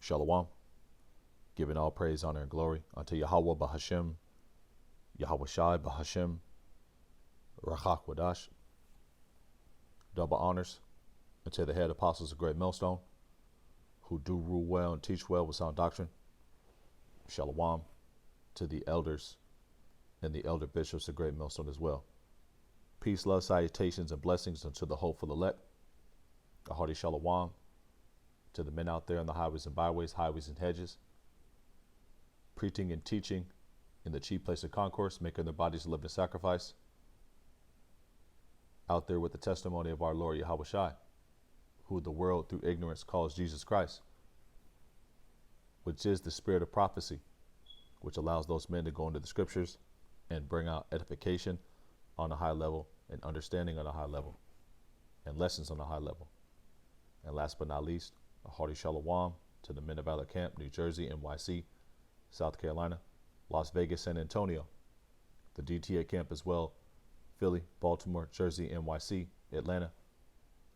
Shalom, giving all praise, honor, and glory unto Yahweh Bahashem, Yahweh Shai Bahashem, Rachak Wadash. Double honors unto the head apostles of Great Millstone, who do rule well and teach well with sound doctrine. Shalom to the elders and the elder bishops of Great Millstone as well. Peace, love, salutations, and blessings unto the hopeful elect. A hearty shalom to the men out there on the highways and byways, highways and hedges, preaching and teaching in the chief place of concourse, making their bodies a living sacrifice, out there with the testimony of our Lord Yahweh Shai, who the world through ignorance calls Jesus Christ, which is the spirit of prophecy, which allows those men to go into the scriptures and bring out edification on a high level and understanding on a high level and lessons on a high level. And last but not least, a hearty shalom to the men of Valor Camp, New Jersey, NYC, South Carolina, Las Vegas, San Antonio, the DTA camp as well, Philly, Baltimore, Jersey, NYC, Atlanta.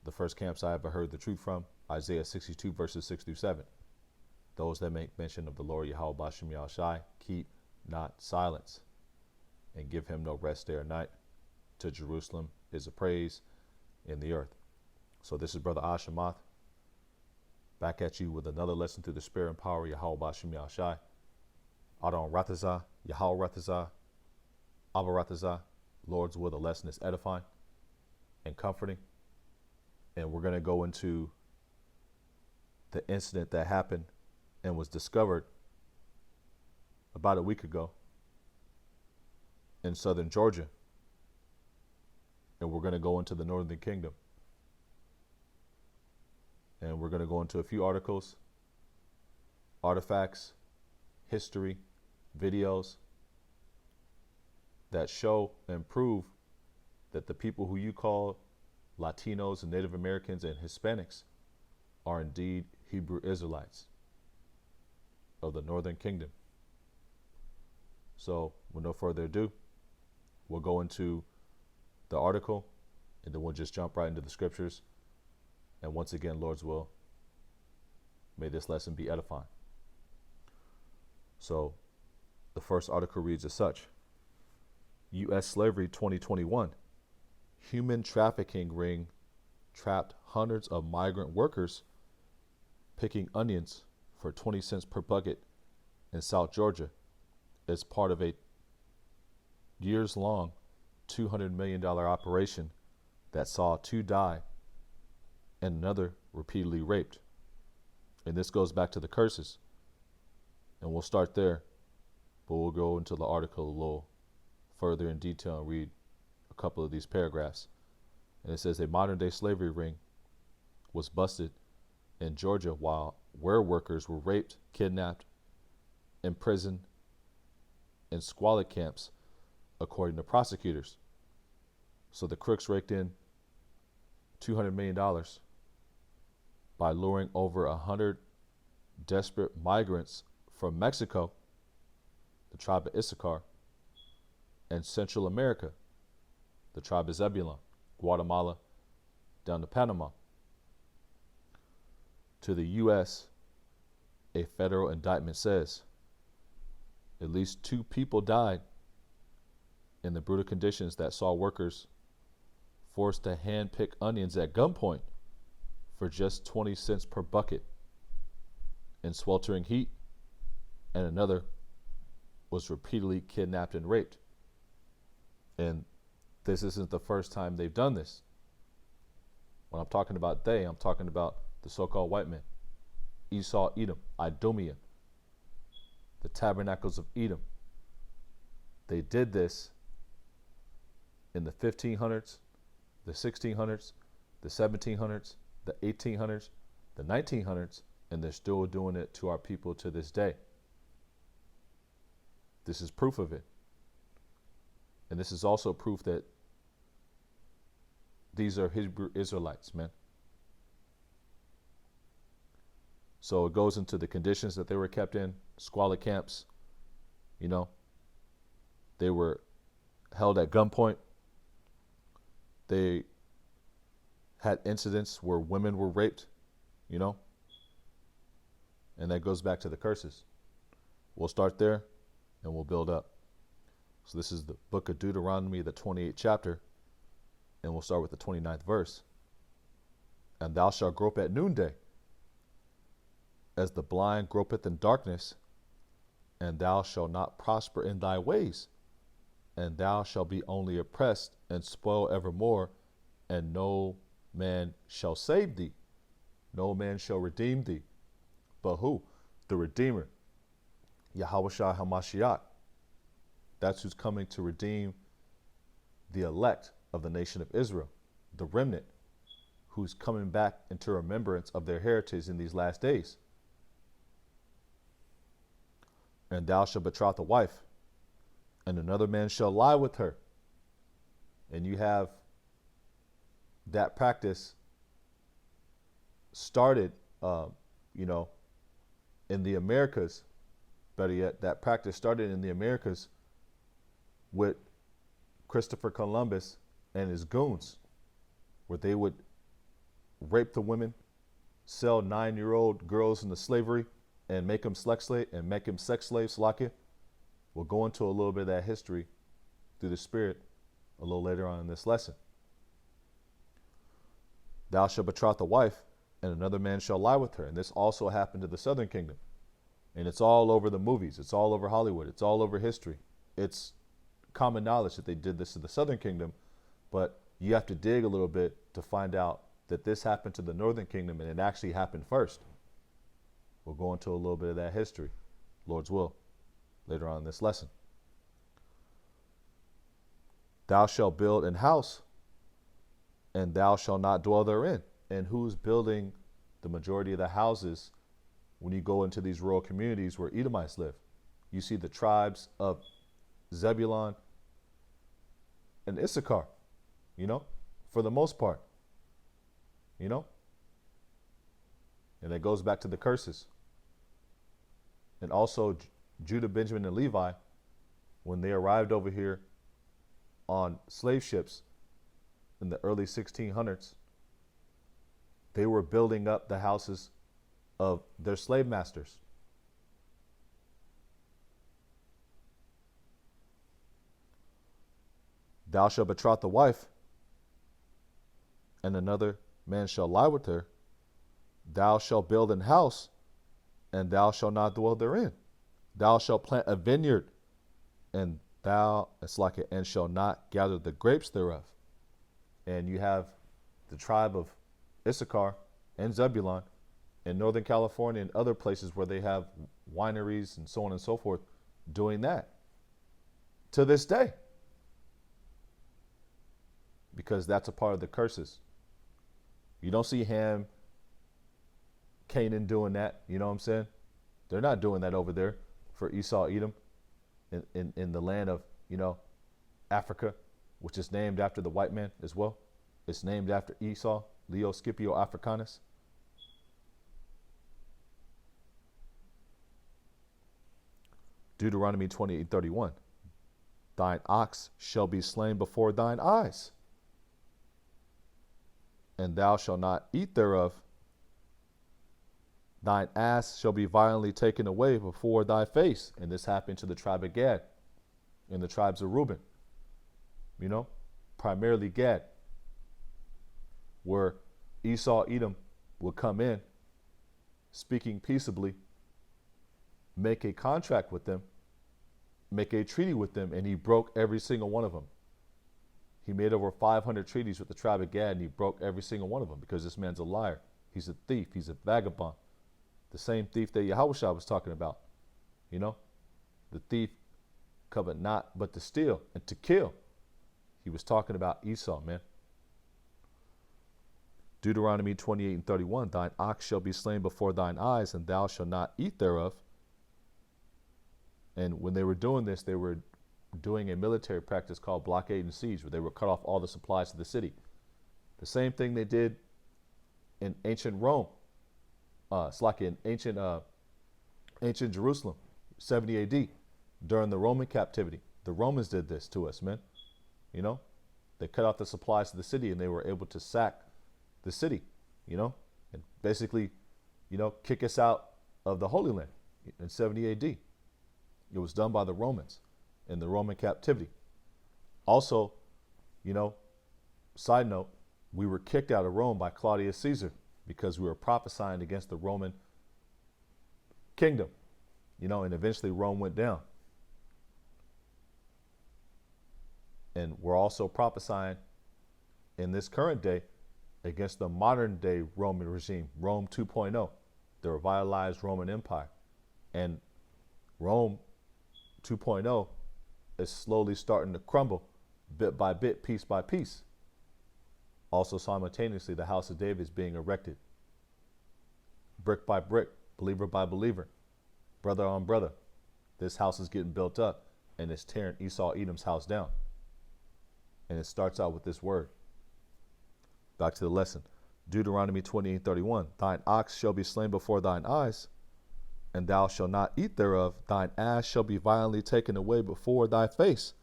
The first camps I ever heard the truth from, Isaiah 62 verses 6 through 7. Those that make mention of the Lord Yahweh Bashem Yahushai, keep not silence, and give him no rest day or night. To Jerusalem is a praise in the earth. So this is Brother Ashamath, back at you with another lesson through the spirit and power of Yahweh Bashem Yahushai. Adon Ratazah, Yahweh Ratazah, Abba Ratazah. Lord's will, the lesson is edifying and comforting. And we're going to go into the incident that happened and was discovered about a week ago in southern Georgia. And we're going to go into the Northern Kingdom. And we're going to go into a few articles, artifacts, history, videos that show and prove that the people who you call Latinos and Native Americans and Hispanics are indeed Hebrew Israelites of the Northern Kingdom. So, with no further ado, we'll go into the article, and then we'll just jump right into the scriptures. And once again, Lord's will, may this lesson be edifying. So, the first article reads as such: U.S. Slavery 2021. Human trafficking ring trapped hundreds of migrant workers picking onions for 20 cents per bucket in South Georgia as part of a years-long $200 million operation that saw 2 die and another repeatedly raped. And this goes back to the curses. And we'll start there, but we'll go into the article a little further in detail and read a couple of these paragraphs. And it says a modern-day slavery ring was busted in Georgia where workers were raped, kidnapped, imprisoned in squalid camps, according to prosecutors. So the crooks raked in $200 million by luring over 100 desperate migrants from Mexico, the tribe of Issachar, and Central America, the tribe of Zebulun, Guatemala, down to Panama. To the U.S., a federal indictment says at least 2 people died in the brutal conditions that saw workers forced to hand-pick onions at gunpoint for just 20 cents per bucket in sweltering heat, and another was repeatedly kidnapped and raped. And this isn't the first time they've done this. When I'm talking about they, I'm talking about the so-called white men. Esau, Edom, Idumean, the tabernacles of Edom. They did this in the 1500s, the 1600s, the 1700s, the 1800s, the 1900s, and they're still doing it to our people to this day. This is proof of it. And this is also proof that these are Hebrew Israelites, man. So it goes into the conditions that they were kept in, squalid camps. You know, they were held at gunpoint. They had incidents where women were raped, you know. And that goes back to the curses. We'll start there and we'll build up. So this is the book of Deuteronomy, the 28th chapter, and we'll start with the 29th verse. And thou shalt grope at noonday, as the blind gropeth in darkness, and thou shalt not prosper in thy ways, and thou shalt be only oppressed and spoil evermore, and no man shall save thee, no man shall redeem thee. But who? The Redeemer, Yahushua HaMashiach. That's who's coming to redeem the elect of the nation of Israel, the remnant, who's coming back into remembrance of their heritage in these last days. And thou shalt betroth a wife, and another man shall lie with her. And you have that practice started, in the Americas. Better yet, that practice started in the Americas with Christopher Columbus and his goons, where they would rape the women, sell 9-year-old girls into slavery, and make them sex slaves. We'll go into a little bit of that history through the Spirit a little later on in this lesson. Thou shalt betroth a wife, and another man shall lie with her. And this also happened to the Southern Kingdom. And it's all over the movies. It's all over Hollywood. It's all over history. It's common knowledge that they did this to the Southern Kingdom, but you have to dig a little bit to find out that this happened to the Northern Kingdom, and it actually happened first. We'll go into a little bit of that history, Lord's will, later on in this lesson. Thou shalt build an house, and thou shalt not dwell therein. And who's building the majority of the houses when you go into these rural communities where Edomites live? You see the tribes of Zebulun and Issachar, for the most part, and that goes back to the curses. And also Judah, Benjamin, and Levi, when they arrived over here on slave ships in the early 1600s, they were building up the houses of their slave masters. Thou shalt betroth a wife, and another man shall lie with her. Thou shalt build an house, and thou shalt not dwell therein. Thou shalt plant a vineyard, and shall not gather the grapes thereof. And you have the tribe of Issachar and Zebulun in Northern California and other places where they have wineries and so on and so forth doing that to this day, because that's a part of the curses. You don't see Ham, Canaan doing that. You know what I'm saying? They're not doing that over there for Esau, Edom, in the land of, Africa, which is named after the white man as well. It's named after Esau, Leo Scipio Africanus. Deuteronomy 28:31. Thine ox shall be slain before thine eyes, and thou shalt not eat thereof. Thine ass shall be violently taken away before thy face. And this happened to the tribe of Gad and the tribes of Reuben. Primarily Gad, where Esau, Edom would come in, speaking peaceably, make a contract with them, make a treaty with them, and he broke every single one of them. He made over 500 treaties with the tribe of Gad, and he broke every single one of them because this man's a liar. He's a thief. He's a vagabond. The same thief that Yahushua was talking about. The thief cometh not but to steal and to kill. He was talking about Esau, man. Deuteronomy 28:31. Thine ox shall be slain before thine eyes, and thou shalt not eat thereof. And when they were doing this, they were doing a military practice called blockade and siege, where they would cut off all the supplies to the city. The same thing they did in ancient Rome. In ancient Jerusalem, 70 AD, during the Roman captivity. The Romans did this to us, man. They cut off the supplies to the city, and they were able to sack the city, and basically, kick us out of the Holy Land in 70 AD. It was done by the Romans in the Roman captivity. Also, you know, side note, we were kicked out of Rome by Claudius Caesar because we were prophesying against the Roman kingdom, you know, and eventually Rome went down. And we're also prophesying in this current day against the modern day Roman regime, Rome 2.0, the revitalized Roman Empire. And Rome 2.0 is slowly starting to crumble bit by bit, piece by piece. Also, simultaneously, the house of David is being erected. Brick by brick, believer by believer, brother on brother. This house is getting built up, and it's tearing Esau, Edom's house down. And it starts out with this word. Back to the lesson. Deuteronomy 28:31. Thine ox shall be slain before thine eyes, and thou shalt not eat thereof. Thine ass shall be violently taken away before thy face,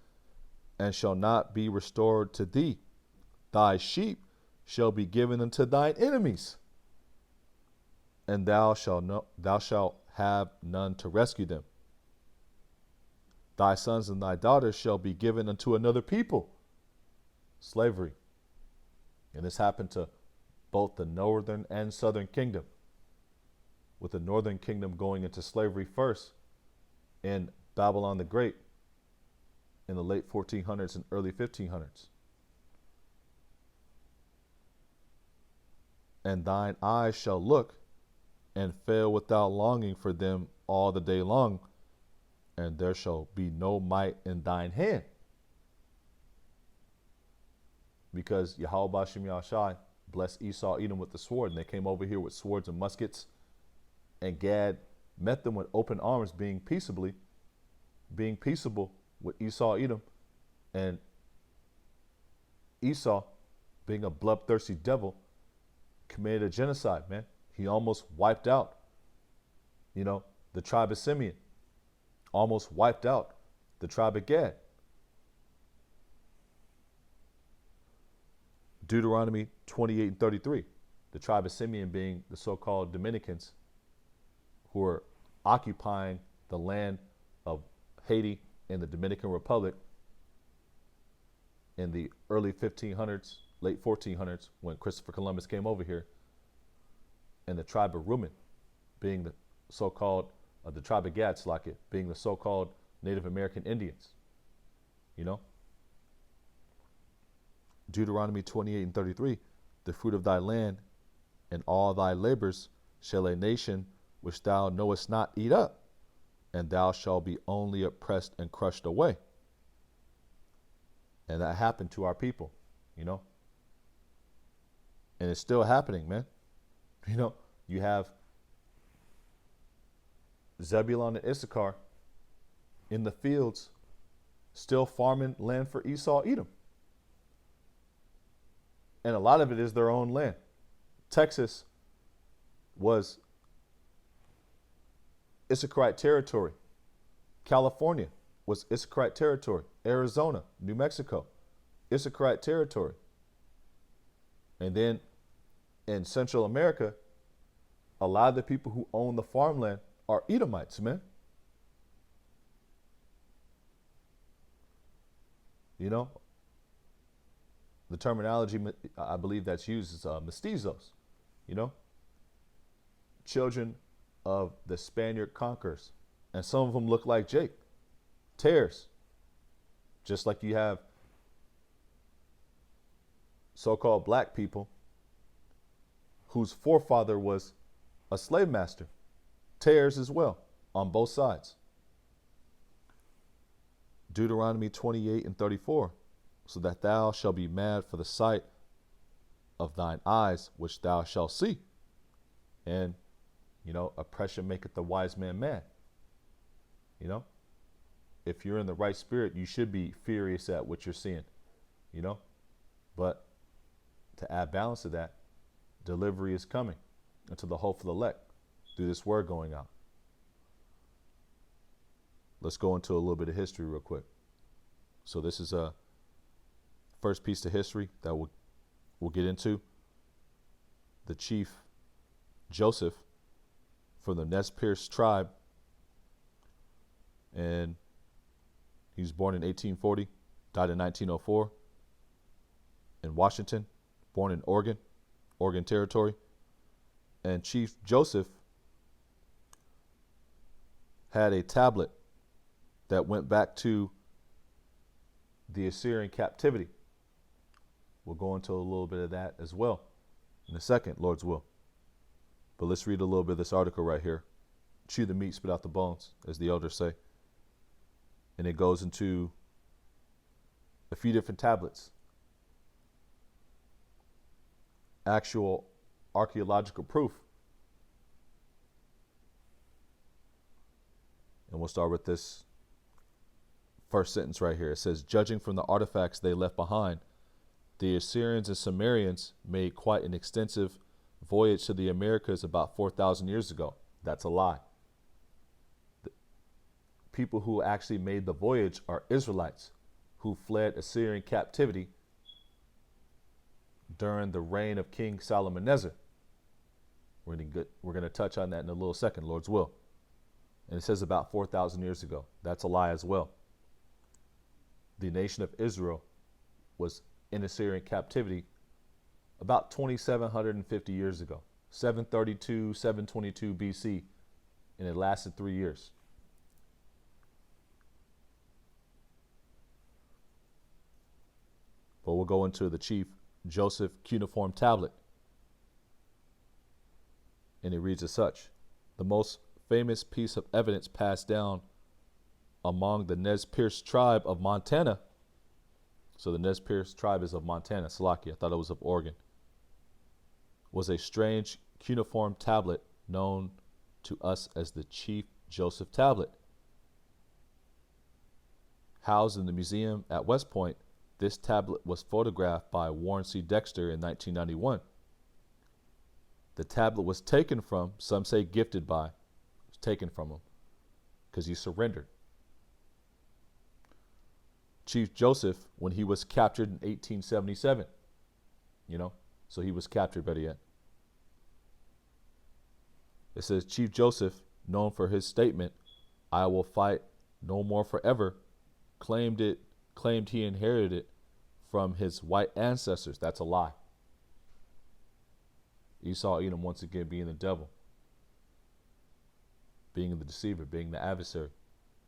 and shall not be restored to thee. Thy sheep shall be given unto thine enemies, and thou shalt have none to rescue them. Thy sons and thy daughters shall be given unto another people. Slavery. And this happened to both the northern and southern kingdom, with the northern kingdom going into slavery first in Babylon the Great in the late 1400s and early 1500s. And thine eyes shall look and fail without longing for them all the day long, and there shall be no might in thine hand. Because Yahweh Bashim Yahshai blessed Esau, Edom with the sword, and they came over here with swords and muskets, and Gad met them with open arms, being peaceable with Esau, Edom, and Esau, being a bloodthirsty devil, committed a genocide, man. He almost wiped out, you know, the tribe of Simeon, almost wiped out the tribe of Gad. Deuteronomy 28:33, the tribe of Simeon being the so-called Dominicans who are occupying the land of Haiti and the Dominican Republic in the early 1500s, late 1400s, when Christopher Columbus came over here, and the tribe of Reuben being the so-called, the tribe of Gad, being the so-called Native American Indians, you know? Deuteronomy 28:33, the fruit of thy land and all thy labors shall a nation which thou knowest not eat up, and thou shalt be only oppressed and crushed away. And that happened to our people, you know? And it's still happening, man. You know, you have Zebulun and Issachar in the fields still farming land for Esau, Edom. And a lot of it is their own land. Texas was Issacharite territory. California was Issacharite territory. Arizona, New Mexico, Issacharite territory. And then in Central America, a lot of the people who own the farmland are Edomites, man. You know, the terminology I believe that's used is mestizos, you know, children of the Spaniard conquerors. And some of them look like Jake, tares, just like you have so-called black people whose forefather was a slave master, tares as well, on both sides. Deuteronomy 28:34, so that thou shalt be mad for the sight of thine eyes, which thou shalt see. And, you know, oppression maketh the wise man mad. You know, if you're in the right spirit, you should be furious at what you're seeing, you know. But to add balance to that, delivery is coming unto the hopeful elect through this word going out. Let's go into a little bit of history real quick. So this is a first piece of history that we'll get into. The chief Joseph from the Nez Perce tribe, and he was born in 1840, died in 1904 in Washington, born in Oregon Territory. And Chief Joseph had a tablet that went back to the Assyrian captivity. We'll go into a little bit of that as well in a second, Lord's will. But let's read a little bit of this article right here. Chew the meat, spit out the bones, as the elders say. And it goes into a few different tablets. Actual archaeological proof. And we'll start with this first sentence right here. It says, judging from the artifacts they left behind, the Assyrians and Sumerians made quite an extensive voyage to the Americas about 4,000 years ago. That's a lie. The people who actually made the voyage are Israelites who fled Assyrian captivity during the reign of King Shalmaneser. We're going to touch on that in a little second, Lord's will. And it says about 4,000 years ago. That's a lie as well. The nation of Israel was in Assyrian captivity about 2,750 years ago, 732, 722 BC, and it lasted 3 years. But we'll go into the Chief Joseph cuneiform tablet. And it reads as such: the most famous piece of evidence passed down among the Nez Perce tribe of Montana. So the Nez Perce tribe is of Montana, Salakia. I thought it was of Oregon. Was a strange cuneiform tablet known to us as the Chief Joseph tablet. Housed in the museum at West Point, this tablet was photographed by Warren C. Dexter in 1991. The tablet was taken from, some say gifted by, it was taken from him because he surrendered. Chief Joseph, when he was captured in 1877, so he was captured, better yet. It says, Chief Joseph, known for his statement, "I will fight no more forever," claimed he inherited it from his white ancestors. That's a lie. Esau, Edom, once again being the devil, being the deceiver, being the adversary,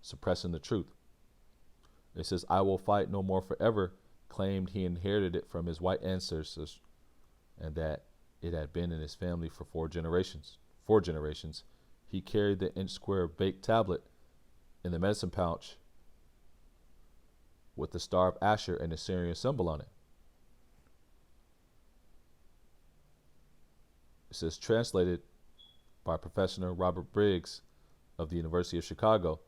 suppressing the truth. It says, "I will fight no more forever," claimed he inherited it from his white ancestors, and that it had been in his family for 4 generations. He carried the inch-square baked tablet in the medicine pouch with the star of Asher and the Assyrian symbol on it. It says, translated by Professor Robert Briggs of the University of Chicago,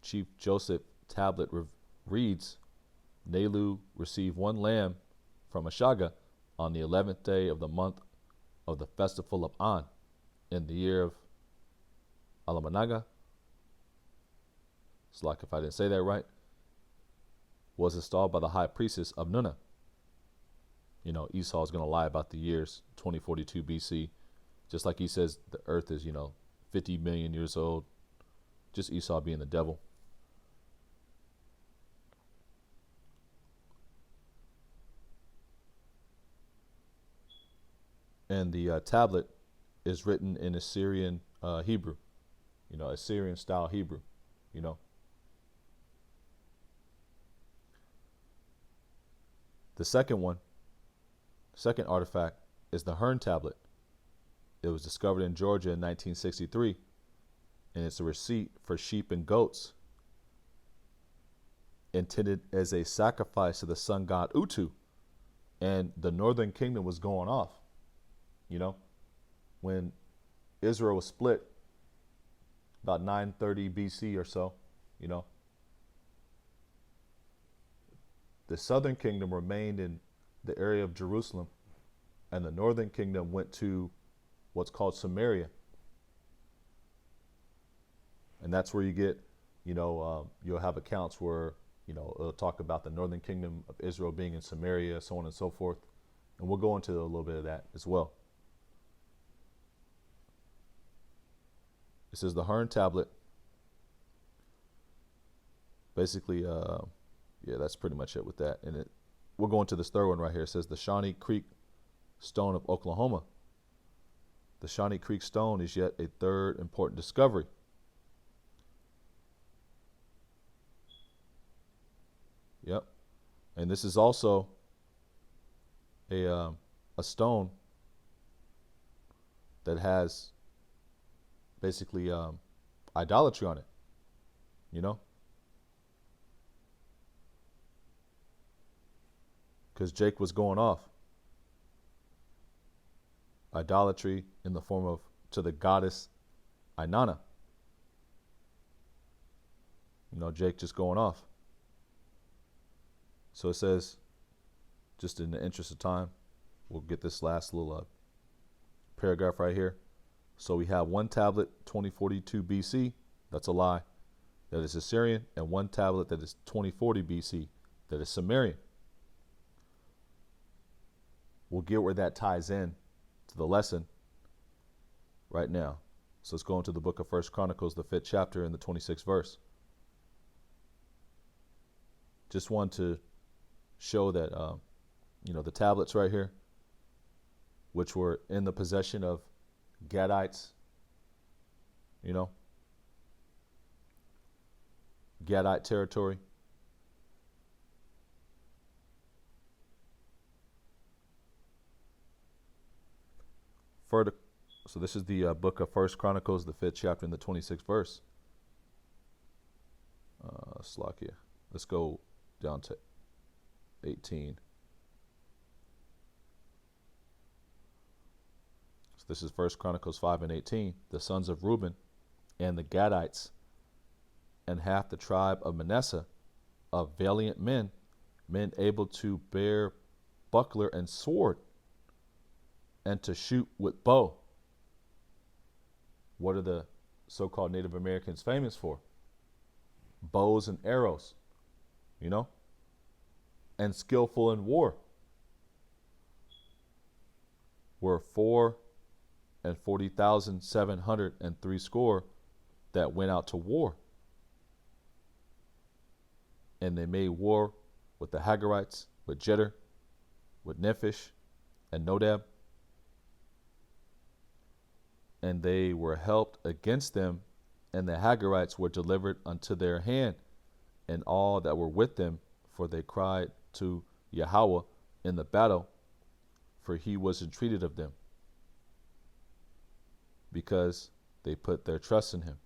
Chief Joseph tablet reads, Nelu received 1 lamb from Ashaga on the 11th day of the month of the festival of An in the year of Alamanaga. It's like if I didn't say that right. Was installed by the high priestess of Nunna. Esau is going to lie about the years 2042 BC, just like he says the earth is 50 million years old. Just Esau being the devil. And the tablet is written in Assyrian Hebrew, Assyrian style Hebrew, The second artifact is the Hearn tablet. It was discovered in Georgia in 1963, and it's a receipt for sheep and goats intended as a sacrifice to the sun god Utu. And the northern kingdom was going off. When Israel was split about 930 BC or so, the southern kingdom remained in the area of Jerusalem, and the northern kingdom went to what's called Samaria. And that's where you get, you'll have accounts where, it'll talk about the northern kingdom of Israel being in Samaria, so on and so forth. And we'll go into a little bit of that as well. It says the Hearn tablet. Basically, yeah, that's pretty much it with that. And we're going to this third one right here. It says the Shawnee Creek Stone of Oklahoma. The Shawnee Creek Stone is yet a third important discovery. Yep. And this is also a stone that has basically idolatry on it, you know? Because Jake was going off. Idolatry in the form of to the goddess Inanna. You know, Jake just going off. So it says, just in the interest of time, we'll get this last little paragraph right here. So we have one tablet, 2042 BC, that's a lie, that is Assyrian, and one tablet that is 2040 BC, that is Sumerian. We'll get where that ties in to the lesson right now. So let's go into the book of 1 Chronicles, the 5th chapter and the 26th verse. Just want to show that, you know, the tablets right here, which were in the possession of Gadites, you know, Gadite territory. Further, so this is the book of 1 Chronicles, the 5th chapter and the 26th verse. Slakia. Let's go down to 18. So this is 1 Chronicles 5 and 18. The sons of Reuben and the Gadites and half the tribe of Manasseh, of valiant men, men able to bear buckler and sword, and to shoot with bow. What are the so-called Native Americans famous for? Bows and arrows, you know, and skillful in war. Were 40,703 score that went out to war. And they made war with the Hagarites, with Jeter, with Nephish, and Nodab. And they were helped against them, and the Hagarites were delivered unto their hand, and all that were with them, for they cried to Yahweh in the battle, for he was entreated of them, because they put their trust in him.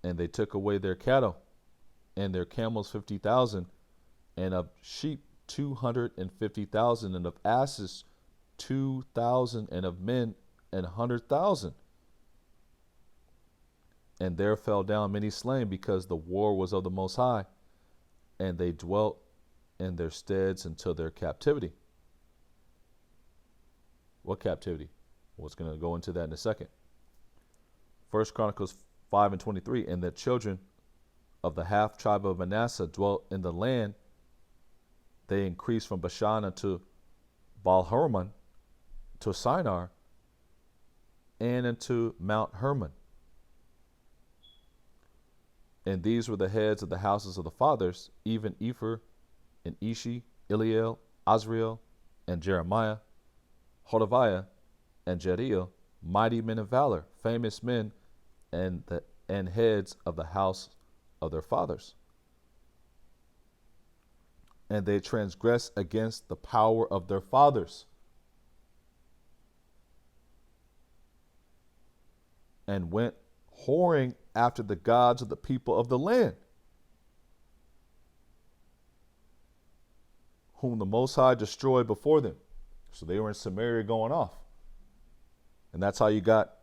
And they took away their cattle, and their camels 50,000, and of sheep 250,000, and of asses 2,000, and of men 100,000. And there fell down many slain, because the war was of the Most High, and they dwelt in their steads until their captivity. What captivity? Well, it's going to go into that in a second. 1 Chronicles 5 and 23. And the children of the half tribe of Manasseh dwelt in the land. They increased from Bashan unto Baal-Hermon, to Shinar, and into Mount Hermon. And these were the heads of the houses of the fathers, even Epher, and Ishi, Eliel, Azriel, and Jeremiah, Hodaviah, and Jediel, mighty men of valor, famous men, and heads of the house of their fathers. And they transgressed against the power of their fathers, and went whoring after the gods of the people of the land, whom the Most High destroyed before them. So they were in Samaria going off. And that's how you got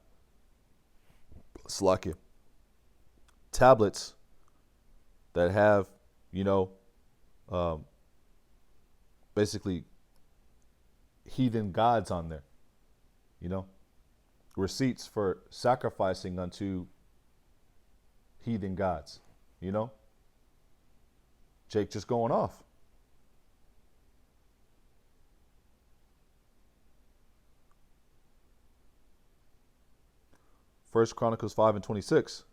Slakia tablets that have, you know, basically heathen gods on there, you know, receipts for sacrificing unto heathen gods, you know. Jake just going off. First Chronicles 5 and 26.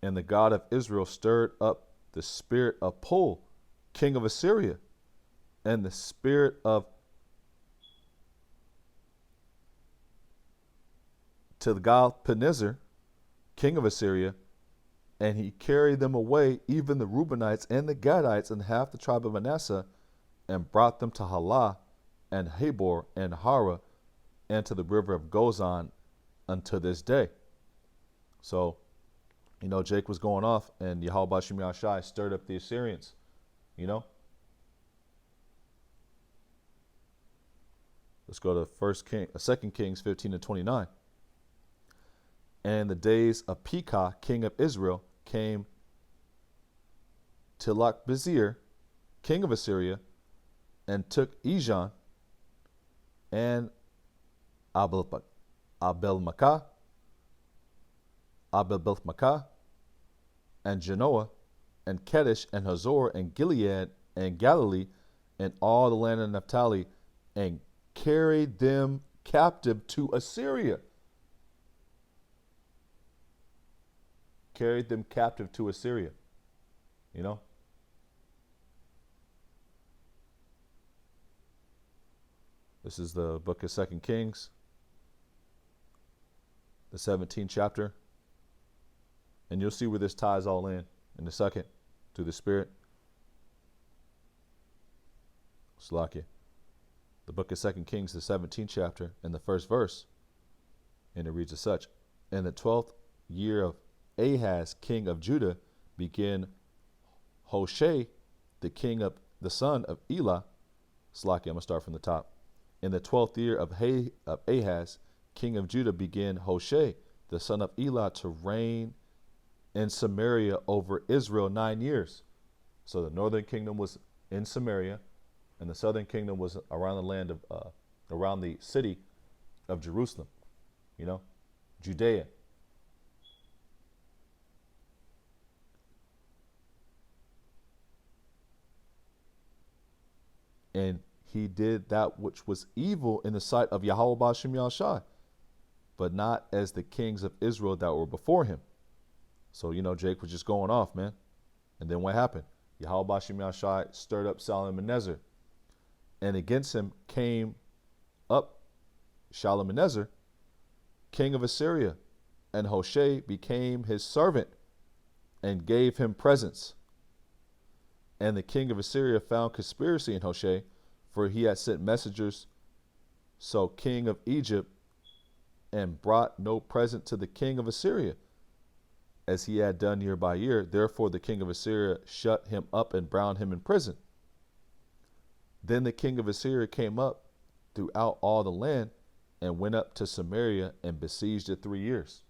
And the God of Israel stirred up the spirit of Pul, king of Assyria, and the spirit of Tilgal-Pineser, king of Assyria, and he carried them away, even the Reubenites and the Gadites and half the tribe of Manasseh, and brought them to Halah and Habor and Hara and to the river of Gozan unto this day. So, you know, Jake was going off, and Yahweh Bashim Yahshai stirred up the Assyrians, you know. Let's go to 2 Kings 15 and 29. And the days of Pekah, king of Israel, came Tilak-Bizir, king of Assyria, and took Ijon and Abel-Makkah, and Genoa, and Kedesh, and Hazor, and Gilead, and Galilee, and all the land of Naphtali, and carried them captive to Assyria. Carried them captive to Assyria. You know? This is the book of 2 Kings, the 17th chapter. And you'll see where this ties all in a second, to the Spirit. Slakia. The book of 2 Kings, the 17th chapter, and the first verse. And it reads as such. In the 12th year of Ahaz, king of Judah, began Hoshea, the son of Elah. Slakia, I'm going to start from the top. In the 12th year of Ahaz, king of Judah, began Hoshea, the son of Elah, to reign in Samaria over Israel 9 years. So the northern kingdom was in Samaria, and the southern kingdom was around the land of, around the city of Jerusalem, you know, Judea. And he did that which was evil in the sight of Yahweh Bashim Yahshai, but not as the kings of Israel that were before him. So, you know, Jake was just going off, man. And then what happened? Yahweh Bashim Yahshai stirred up Shalmaneser. And against him came up Shalmaneser, king of Assyria. And Hoshea became his servant and gave him presents. And the king of Assyria found conspiracy in Hoshea, for he had sent messengers, so king of Egypt, and brought no present to the king of Assyria, as he had done year by year. Therefore the king of Assyria shut him up and bound him in prison. Then the king of Assyria came up throughout all the land, and went up to Samaria and besieged it 3 years.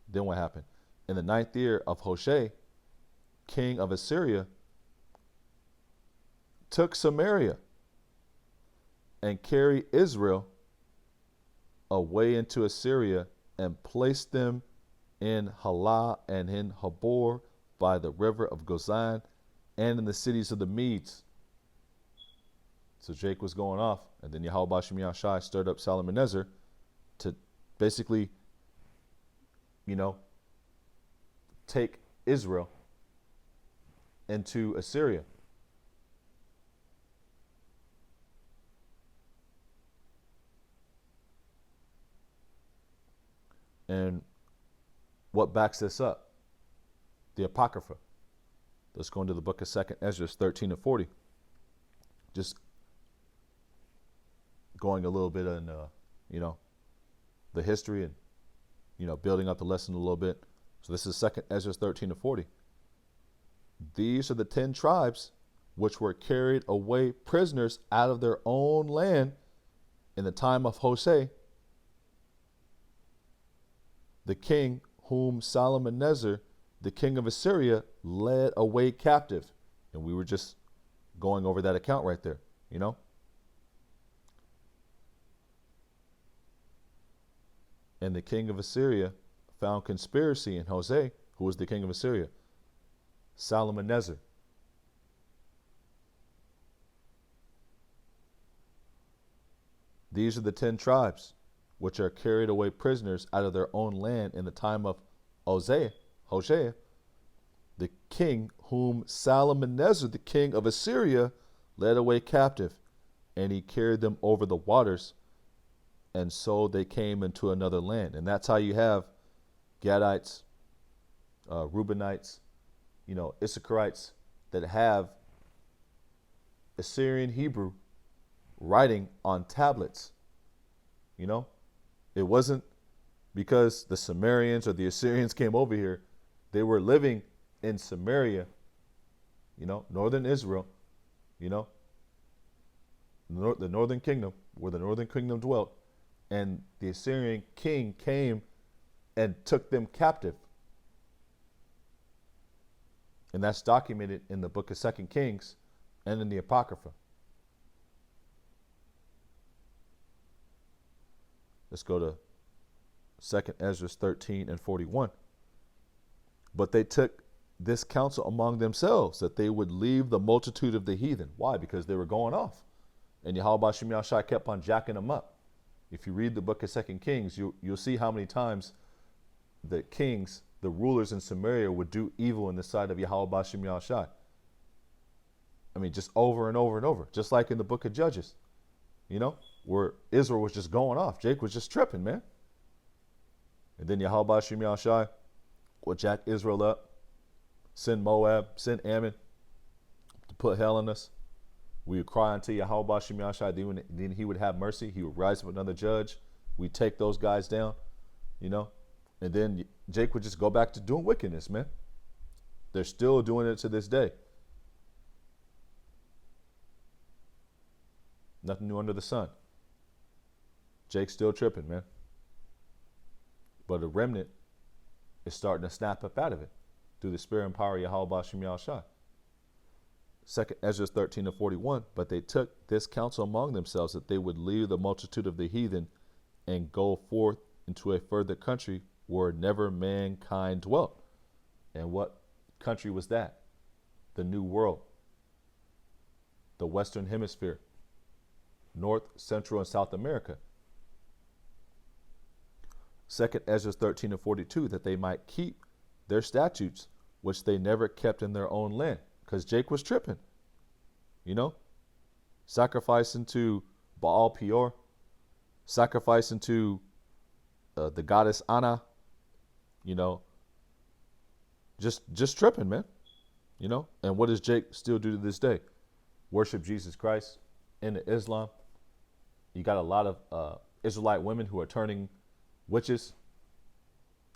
Then what happened? In the 9th year of Hoshea, king of Assyria, took Samaria and carried Israel away into Assyria, and placed them in Halah and in Habor by the river of Gozan, and in the cities of the Medes. So Jake was going off, and then Yahweh Bashim Yahshai stirred up Shalmaneser to basically, you know, take Israel into Assyria. And what backs this up? The Apocrypha. Let's go into the book of 2nd Ezra 13 and 40. Just going a little bit in, you know, the history and, you know, building up the lesson a little bit. So this is 2nd Ezra 13 and 40. These are the 10 tribes which were carried away prisoners out of their own land in the time of Hoshea, the king whom Shalmaneser, the king of Assyria, led away captive. And we were just going over that account right there, you know. And the king of Assyria found conspiracy in Hoshea, who was the king of Assyria, Shalmaneser. These are the 10 tribes which are carried away prisoners out of their own land in the time of Hosea, the king whom Salmanasar, the king of Assyria, led away captive, and he carried them over the waters, and so they came into another land. And that's how you have Gadites, Reubenites, Issacharites that have Assyrian Hebrew writing on tablets. It wasn't because the Sumerians or the Assyrians came over here. They were living in Samaria, northern Israel, the northern kingdom, where the northern kingdom dwelt, and the Assyrian king came and took them captive. And that's documented in the book of 2 Kings and in the Apocrypha. Let's go to 2 Ezra 13 and 41. But they took this counsel among themselves, that they would leave the multitude of the heathen. Why? Because they were going off. And Yahweh Shem Yahshai kept on jacking them up. If you read the book of 2 Kings, you'll see how many times the kings, the rulers in Samaria, would do evil in the sight of Yahweh Shem Yahshai. I mean, just over and over and over. Just like in the book of Judges, where Israel was just going off. Jake was just tripping, man. And then Yahweh Shem Yahshai would jack Israel up, send Moab, send Ammon to put hell in us. We would cry unto Yahweh Shem Yahshai, then he would have mercy. He would rise up another judge. We'd take those guys down, and then Jake would just go back to doing wickedness, man. They're still doing it to this day. Nothing new under the sun. Jake's still tripping, man. But a remnant is starting to snap up out of it through the spirit and power of Yahweh Shem Yahshai. 2 Ezra 13 to 41. But they took this counsel among themselves, that they would leave the multitude of the heathen and go forth into a further country where never mankind dwelt. And what country was that? The New World, the Western Hemisphere, North, Central, and South America. 2 Ezra 13 and 42, that they might keep their statutes, which they never kept in their own land. Because Jake was tripping, sacrificing to Baal Peor, sacrificing to the goddess Anna, just tripping, man. And what does Jake still do to this day? Worship Jesus Christ into Islam. You got a lot of Israelite women who are turning witches.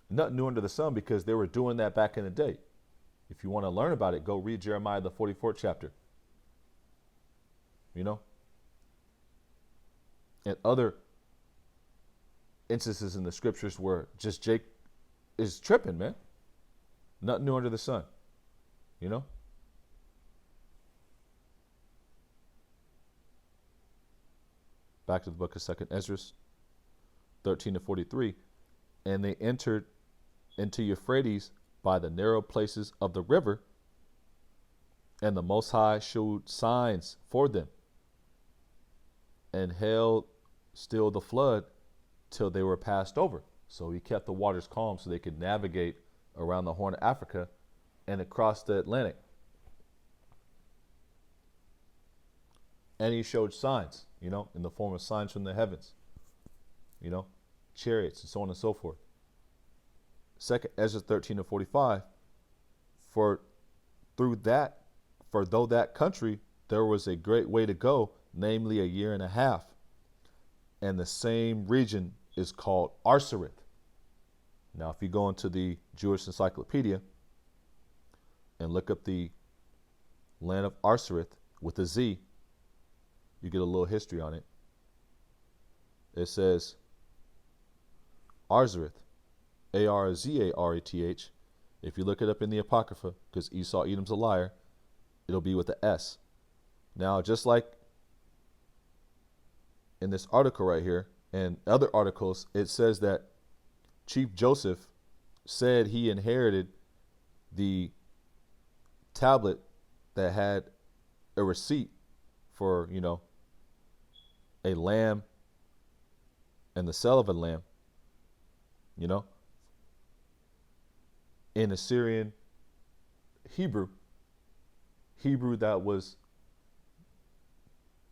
Nothing new under the sun, because they were doing that back in the day. If you want to learn about it, go read Jeremiah, the 44th chapter. And other instances in the scriptures where just Jake is tripping, man. Nothing new under the sun. Back to the book of 2 Ezra 13 to 43. And they entered into Euphrates by the narrow places of the river, and the Most High showed signs for them, and held still the flood till they were passed over. So he kept the waters calm so they could navigate around the Horn of Africa and across the Atlantic. And he showed signs, in the form of signs from the heavens, chariots and so on and so forth. 2 Ezra 13 to 45, for though that country there was a great way to go, namely a year and a half, and the same region is called Arsareth. Now, if you go into the Jewish Encyclopedia and look up the land of Arsareth with a Z, you get a little history on it. It says Arzareth, Arzareth. If you look it up in the Apocrypha, because Esau Edom's a liar, it'll be with the S. Now, just like in this article right here and other articles, it says that Chief Joseph said he inherited the tablet that had a receipt for, a lamb and the sale of a lamb, you know, in Assyrian Hebrew that was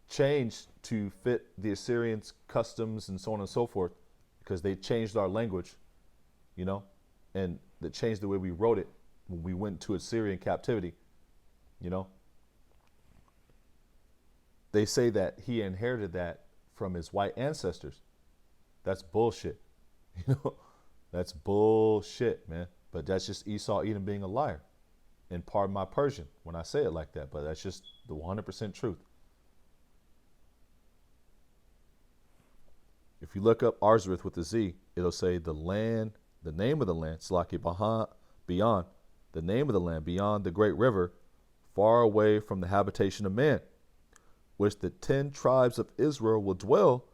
changed to fit the Assyrians' customs and so on and so forth, because they changed our language, you know, and they changed the way we wrote it when we went to Assyrian captivity, you know. They say that he inherited that from his white ancestors. That's bullshit. You know, that's bullshit, man. But that's just Esau Edom being a liar. And pardon my Persian when I say it like that, but that's just the 100% truth. If you look up Arzareth with a Z, it'll say the land, the name of the land, Slaki beyond, the name of the land, beyond the great river, far away from the habitation of man, which the 10 tribes of Israel will dwell,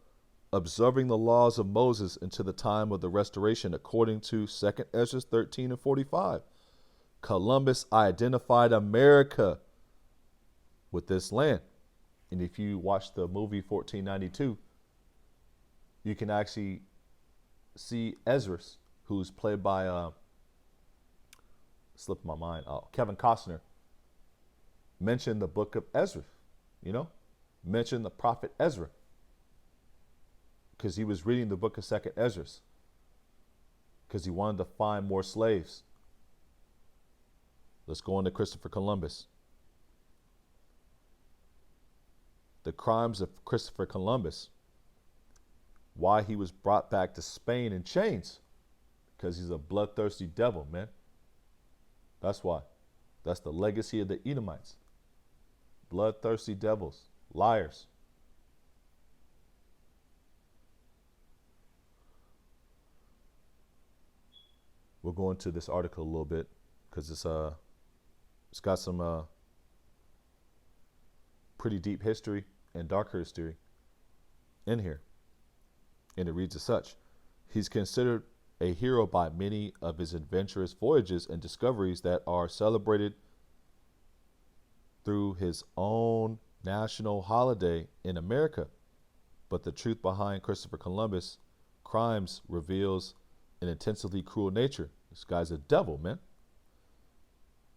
observing the laws of Moses until the time of the restoration, according to 2 Ezra 13 and 45. Columbus identified America with this land. And if you watch the movie 1492, you can actually see Ezra, who's played by, slipped my mind, Kevin Costner, mention the book of Ezra, you know, mention the prophet Ezra, because he was reading the book of 2 Ezra, because he wanted to find more slaves. Let's go on to Christopher Columbus. The crimes of Christopher Columbus. Why he was brought back to Spain in chains. Because he's a bloodthirsty devil, man. That's why. That's the legacy of the Edomites. Bloodthirsty devils. Liars. We'll go into this article a little bit because it's got some pretty deep history and darker history in here. And it reads as such. He's considered a hero by many of his adventurous voyages and discoveries that are celebrated through his own national holiday in America. But the truth behind Christopher Columbus' crimes reveals an intensely cruel nature. This guy's a devil, man.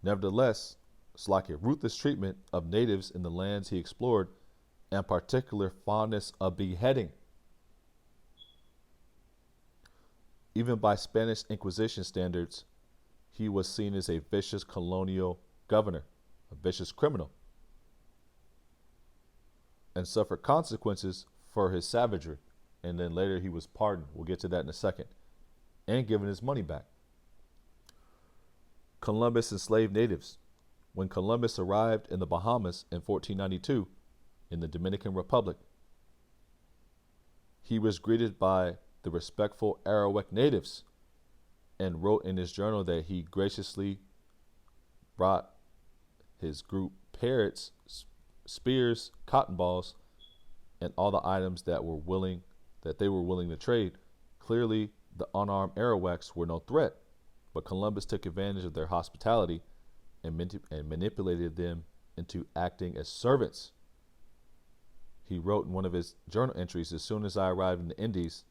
Nevertheless, it's like a ruthless treatment of natives in the lands he explored, and particular fondness of beheading. Even by Spanish Inquisition standards, he was seen as a vicious colonial governor, a vicious criminal, and suffered consequences for his savagery. And then later he was pardoned. We'll get to that in a second. And given his money back. Columbus enslaved natives. When Columbus arrived in the Bahamas in 1492 in the Dominican Republic, he was greeted by the respectful Arawak natives and wrote in his journal that he graciously brought his group parrots, spears, cotton balls, and all the items that they were willing to trade. Clearly, the unarmed Arawaks were no threat, but Columbus took advantage of their hospitality and manipulated them into acting as servants. He wrote in one of his journal entries, as soon as I arrived in the Indies,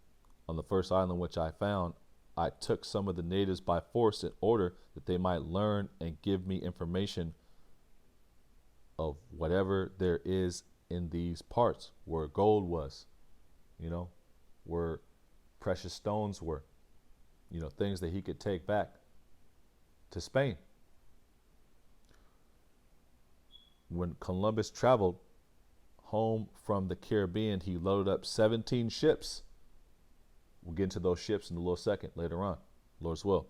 on the first island which I found, I took some of the natives by force in order that they might learn and give me information of whatever there is in these parts, where gold was, you know, where precious stones were, you know, things that he could take back to Spain. When Columbus traveled home from the Caribbean, he loaded up 17 ships. We'll get into those ships in a little second later on, Lord's will.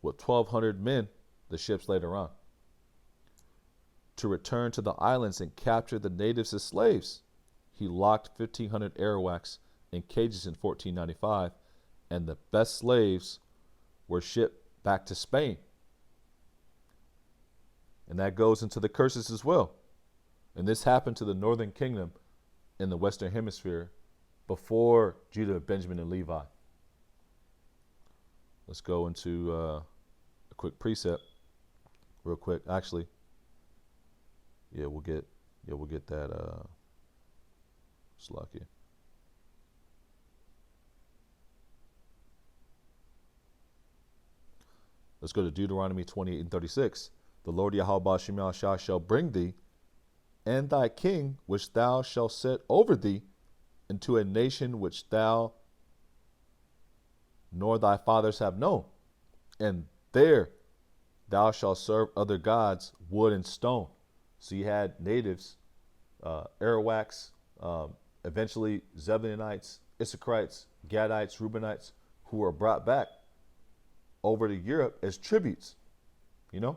With 1,200 men, the ships later on, to return to the islands and capture the natives as slaves. He locked 1,500 Arawaks in cages in 1495, and the best slaves were shipped back to Spain. And that goes into the curses as well. And this happened to the northern kingdom in the Western Hemisphere before Judah, Benjamin, and Levi. Let's go into a quick precept, real quick. Actually, we'll get that. Slucky. Let's go to Deuteronomy 28 and 36. The Lord Yahweh Shem Yahshua shall bring thee and thy king, which thou shalt set over thee, into a nation which thou nor thy fathers have known. And there thou shalt serve other gods, wood and stone. So you had natives, Arawaks, eventually Zebulunites, Issacharites, Gadites, Reubenites, who were brought back over to Europe as tributes, you know?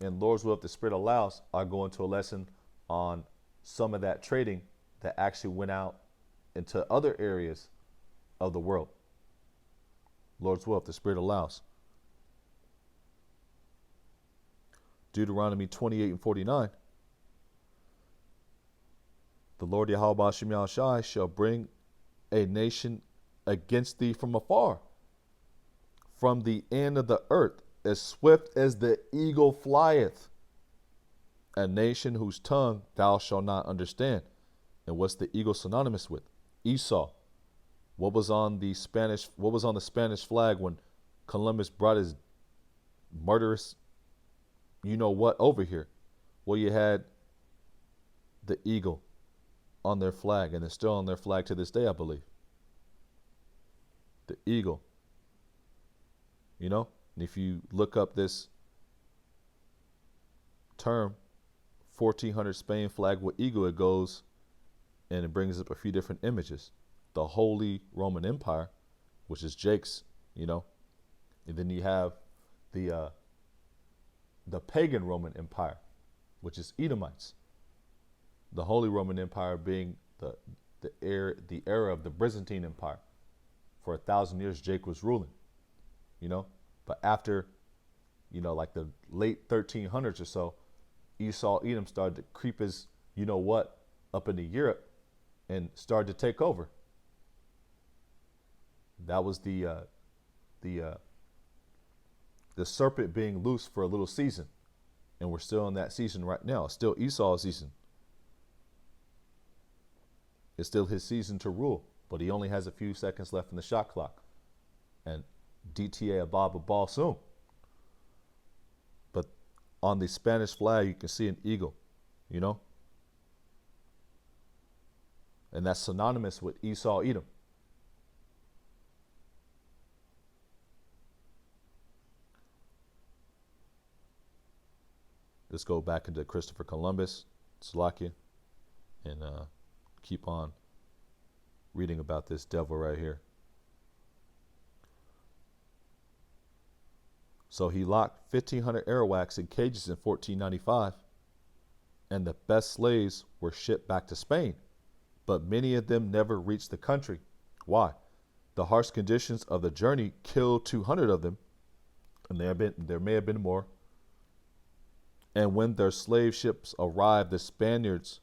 And Lord's will, if the Spirit allows, I'll go into a lesson on some of that trading that actually went out into other areas of the world. Lord's will, if the Spirit allows. Deuteronomy 28 and 49. The Lord Yahweh Shem Yahushai shall bring a nation against thee from afar, from the end of the earth, as swift as the eagle flieth, a nation whose tongue thou shalt not understand. And what's the eagle synonymous with? Esau. What was on the Spanish flag when Columbus brought his murderous you know what over here? Well, you had the eagle on their flag, and it's still on their flag to this day, I believe. The eagle. You know, and if you look up this term, 1400 Spain flag with eagle, it goes and it brings up a few different images. The Holy Roman Empire, which is Jake's, you know, and then you have the pagan Roman Empire, which is Edomites. The Holy Roman Empire being the era of the Byzantine Empire. For 1,000 years, Jake was ruling, you know. But after, you know, like the late 1300s or so, Esau, Edom started to creep his, you know what, up into Europe and started to take over. That was the serpent being loose for a little season. And we're still in that season right now. It's still Esau's season. It's still his season to rule. But he only has a few seconds left in the shot clock. And DTA Ababa ball soon. But on the Spanish flag, you can see an eagle, you know? And that's synonymous with Esau, Edom. Let's go back into Christopher Columbus, Slovakia, and keep on reading about this devil right here. So he locked 1,500 Arawaks in cages in 1495, and the best slaves were shipped back to Spain, but many of them never reached the country. Why? The harsh conditions of the journey killed 200 of them, and there may have been more. And when their slave ships arrived, the Spaniards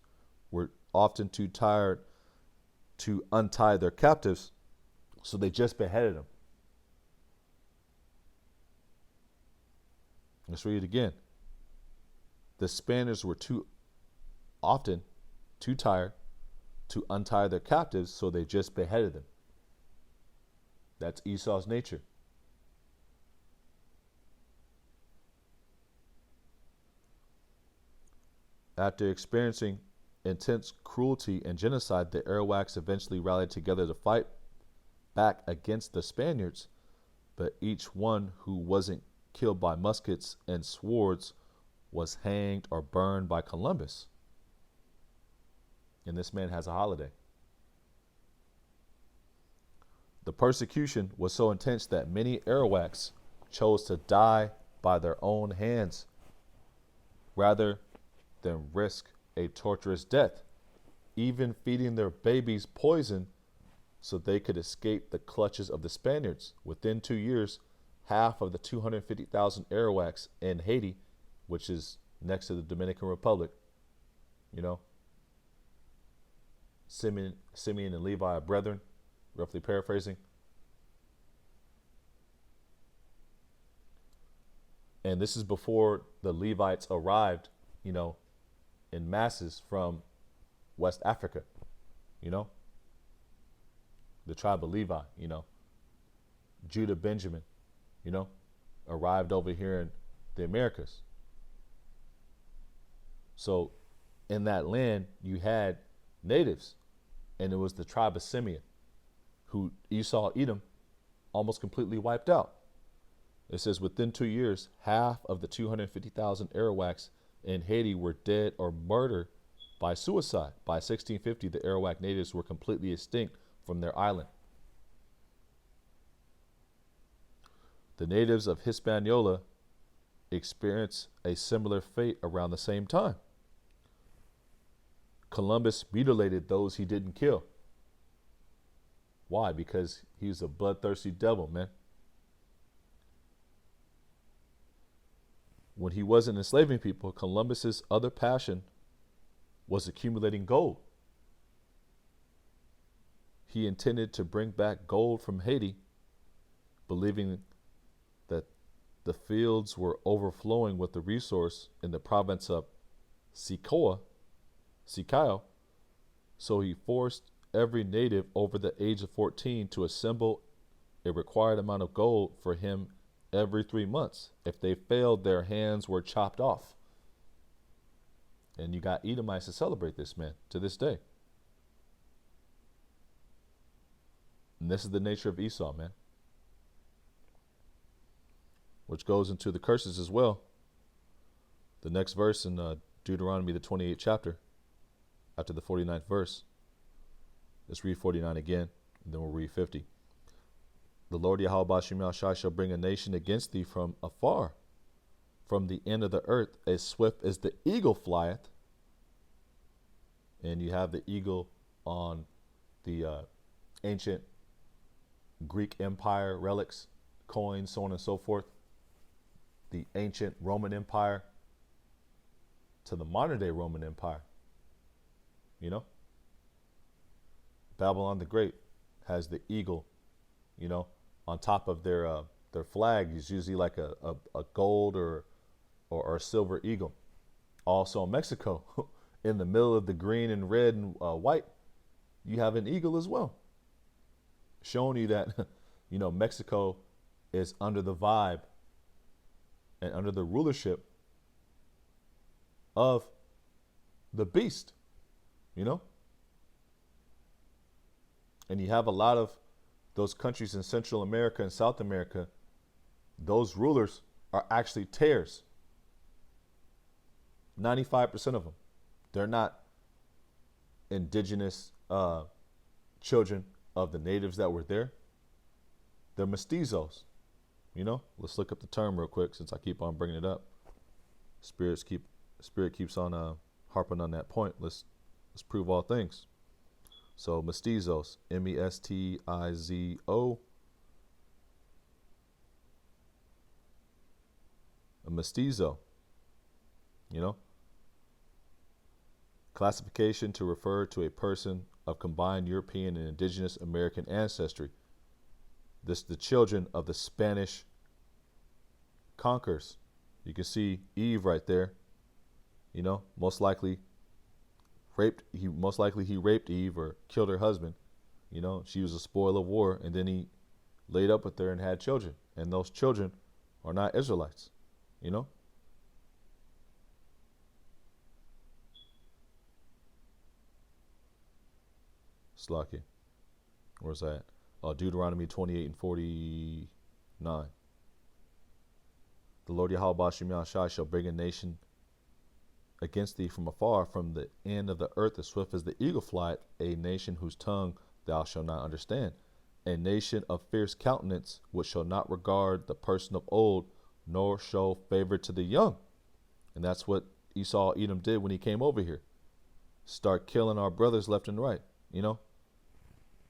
were often too tired to untie their captives, so they just beheaded them. Let's read it again. The Spaniards were too tired to untie their captives, so they just beheaded them. That's Esau's nature. After experiencing intense cruelty and genocide, the Arawaks eventually rallied together to fight back against the Spaniards, but each one who wasn't killed by muskets and swords was hanged or burned by Columbus. And this man has a holiday. The persecution was so intense that many Arawaks chose to die by their own hands rather than risk a torturous death, even feeding their babies poison so they could escape the clutches of the Spaniards. Within 2 years, half of the 250,000 Arawaks in Haiti, which is next to the Dominican Republic, you know, Simeon and Levi are brethren, roughly paraphrasing. And this is before the Levites arrived, you know, in masses from West Africa, you know, the tribe of Levi, you know, Judah, Benjamin, you know, arrived over here in the Americas. So in that land, you had natives, and it was the tribe of Simeon, who Esau, Edom, almost completely wiped out. It says within 2 years, half of the 250,000 Arawaks in Haiti were dead or murdered by suicide. By 1650, the Arawak natives were completely extinct from their island. The natives of Hispaniola experienced a similar fate around the same time. Columbus mutilated those he didn't kill. Why? Because he was a bloodthirsty devil, man. When he wasn't enslaving people, Columbus's other passion was accumulating gold. He intended to bring back gold from Haiti, believing that the fields were overflowing with the resource in the province of Sicao. So he forced every native over the age of 14 to assemble a required amount of gold for him every 3 months. If they failed, their hands were chopped off. And you got Edomites to celebrate this, man, to this day. And this is the nature of Esau, man. Which goes into the curses as well. The next verse in Deuteronomy, the 28th chapter, after the 49th verse. Let's read 49 again, and then we'll read 50. The Lord Yahweh Bashim Yahshai shall bring a nation against thee from afar, from the end of the earth, as swift as the eagle flieth. And you have the eagle on the ancient Greek Empire relics, coins, so on and so forth. The ancient Roman Empire to the modern day Roman Empire. You know? Babylon the Great has the eagle, you know, on top of their flag is usually like a gold or a silver eagle. Also in Mexico, in the middle of the green and red and white, you have an eagle as well, showing you that, you know, Mexico is under the vibe and under the rulership of the beast, you know? And you have a lot of those countries in Central America and South America, those rulers are actually tares. 95% of them. They're not indigenous children of the natives that were there. They're mestizos. You know, let's look up the term real quick since I keep on bringing it up. Spirit keeps on harping on that point. Let's prove all things. So mestizos, M-E-S-T-I-Z-O. A mestizo, you know? Classification to refer to a person of combined European and indigenous American ancestry. This the children of the Spanish conquerors. You can see Eve right there. You know, most likely he raped Eve or killed her husband. You know, she was a spoil of war, and then he laid up with her and had children. And those children are not Israelites, you know? Slacky. Where's that? Deuteronomy 28 and 49. The Lord Yahweh Bashim Yahshai shall bring a nation against thee from afar, from the end of the earth, as swift as the eagle flight, a nation whose tongue thou shalt not understand, a nation of fierce countenance, which shall not regard the person of old, nor show favor to the young. And that's what Esau Edom did when he came over here. Start killing our brothers left and right, you know,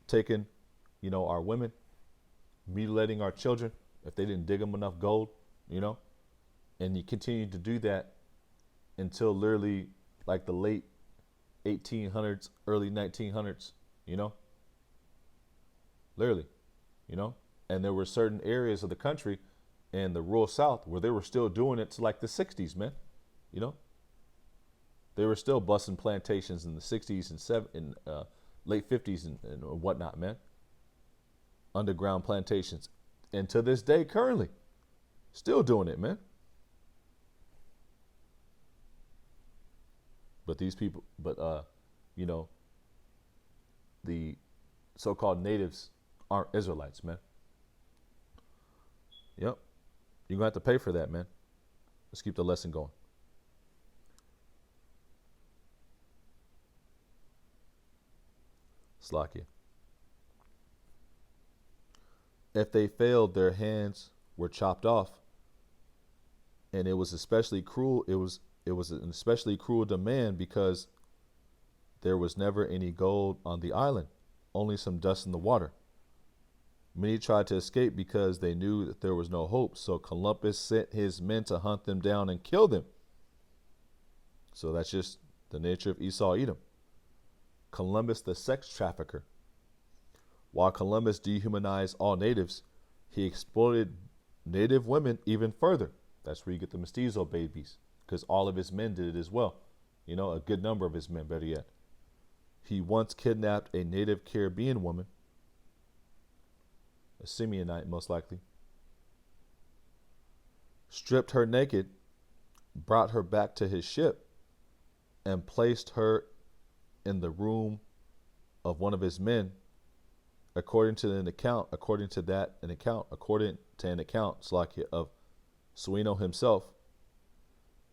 taking, you know, our women, mutilating our children if they didn't dig them enough gold, you know, and he continued to do that until literally like the late 1800s, early 1900s, you know, literally, you know, and there were certain areas of the country in the rural South where they were still doing it to like the 60s, man, you know, they were still busting plantations in the 60s and late 50s and whatnot, man, underground plantations. And to this day, currently, Still doing it, man. But these people, you know, the so-called natives aren't Israelites, man. Yep. You're going to have to pay for that, man. Let's keep the lesson going. Slakia. If they failed, their hands were chopped off, and it was especially cruel. It was an especially cruel demand because there was never any gold on the island, only some dust in the water. Many tried to escape because they knew that there was no hope, so Columbus sent his men to hunt them down and kill them. So that's just the nature of Esau Edom. Columbus, the sex trafficker. While Columbus dehumanized all natives, he exploited native women even further. That's where you get the mestizo babies, because all of his men did it as well. You know, a good number of his men, better yet. He once kidnapped a native Caribbean woman, a Simeonite most likely, stripped her naked, brought her back to his ship, and placed her in the room of one of his men. According to an account of Suino himself,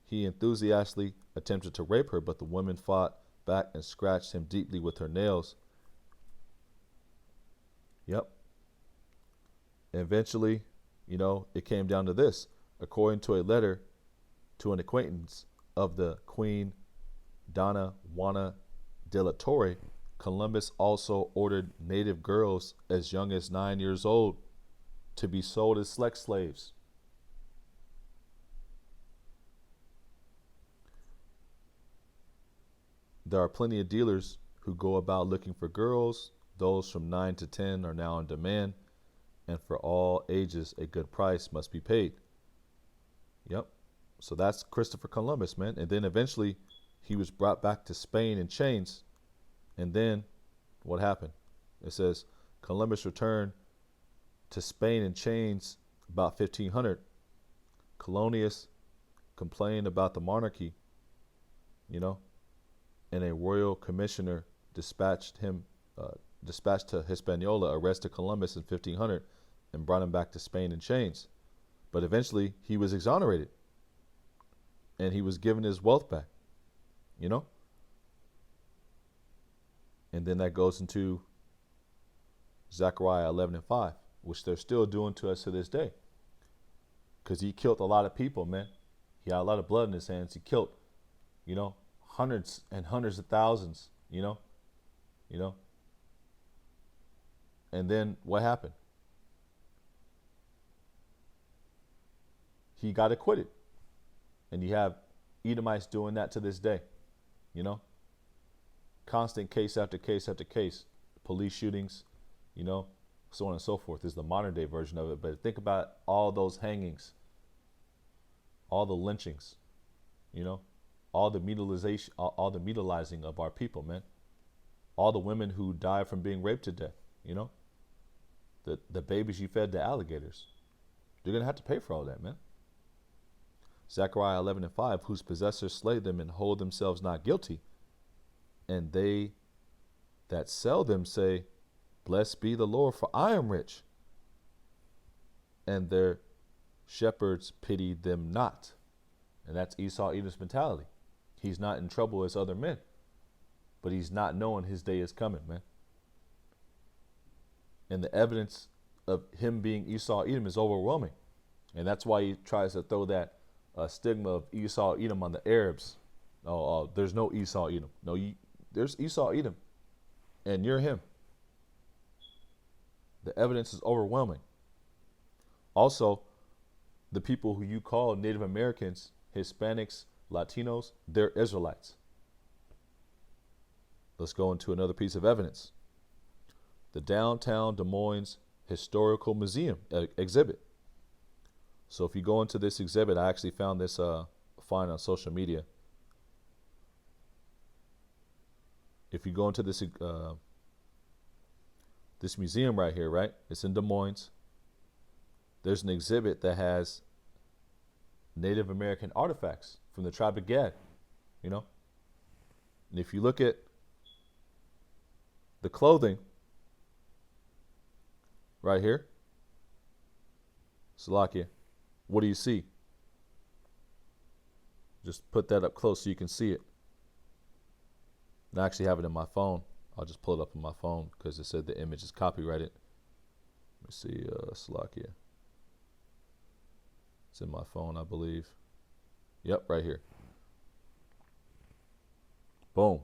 he enthusiastically attempted to rape her, but the woman fought back and scratched him deeply with her nails. Yep. Eventually, it came down to this. According to a letter to an acquaintance of the Queen Donna Juana de la Torre, Columbus also ordered native girls as young as 9 years old to be sold as sex slaves. There are plenty of dealers who go about looking for girls. Those from 9 to 10 are now in demand, and for all ages, a good price must be paid. Yep. So that's Christopher Columbus, man. And then eventually he was brought back to Spain in chains. And then what happened? It says Columbus returned to Spain in chains about 1500. Colonius complained about the monarchy, and a royal commissioner dispatched to Hispaniola, arrested Columbus in 1500 and brought him back to Spain in chains. But eventually he was exonerated and he was given his wealth back, And then that goes into Zechariah 11:5, which they're still doing to us to this day. Because he killed a lot of people, man. He had a lot of blood in his hands. He killed, hundreds and hundreds of thousands, And then what happened? He got acquitted. And you have Edomites doing that to this day, Constant case after case after case. Police shootings, so on and so forth is the modern day version of it. But think about all those hangings, all the lynchings, all the mutilizing of our people, man. All the women who died from being raped to death, the babies you fed to alligators. You're going to have to pay for all that, man. Zechariah 11:5, whose possessors slay them and hold themselves not guilty, and they that sell them say, blessed be the Lord, for I am rich. And their shepherds pity them not. And that's Esau Edom's mentality. He's not in trouble as other men, but he's not knowing his day is coming, man. And the evidence of him being Esau Edom is overwhelming. And that's why he tries to throw that stigma of Esau Edom on the Arabs. Oh, there's no Esau Edom. No, there's Esau Edom, and you're him. The evidence is overwhelming. Also, the people who you call Native Americans, Hispanics, Latinos, they're Israelites. Let's go into another piece of evidence. The Downtown Des Moines Historical Museum exhibit. So if you go into this exhibit, I actually found this find on social media. If you go into this this museum right here, right? It's in Des Moines. There's an exhibit that has Native American artifacts from the tribe of Gad, you know. And if you look at the clothing right here, Salakia, what do you see? Just put that up close so you can see it. And I actually have it in my phone. I'll just pull it up on my phone because it said the image is copyrighted. Let me see, Salakia. It's in my phone, I believe. Yep, right here. Boom.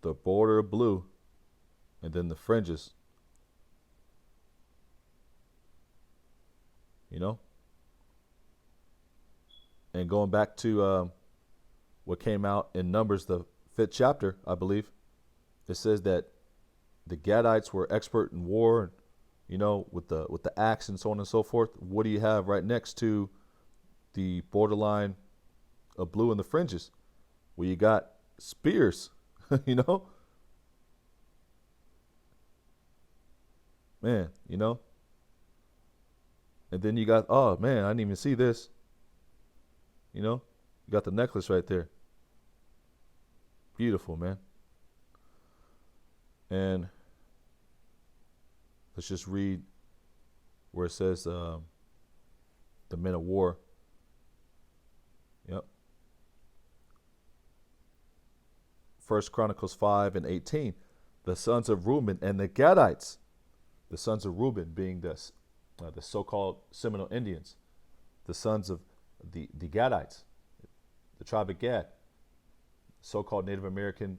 The border of blue, and then the fringes. You know? And going back to what came out in Numbers, the 5th chapter, I believe, it says that the Gadites were expert in war, you know, with the axe and so on and so forth. What do you have right next to the borderline of blue and the fringes? Well, you got spears, you know? Man, you know? And then you got, oh man, I didn't even see this. You know? You got the necklace right there. Beautiful, man. And let's just read where it says the men of war. Yep. 1 Chronicles 5:18. The sons of Reuben and the Gadites. The sons of Reuben being the so-called Seminole Indians. The sons of the Gadites. The tribe of Gad. So-called Native American,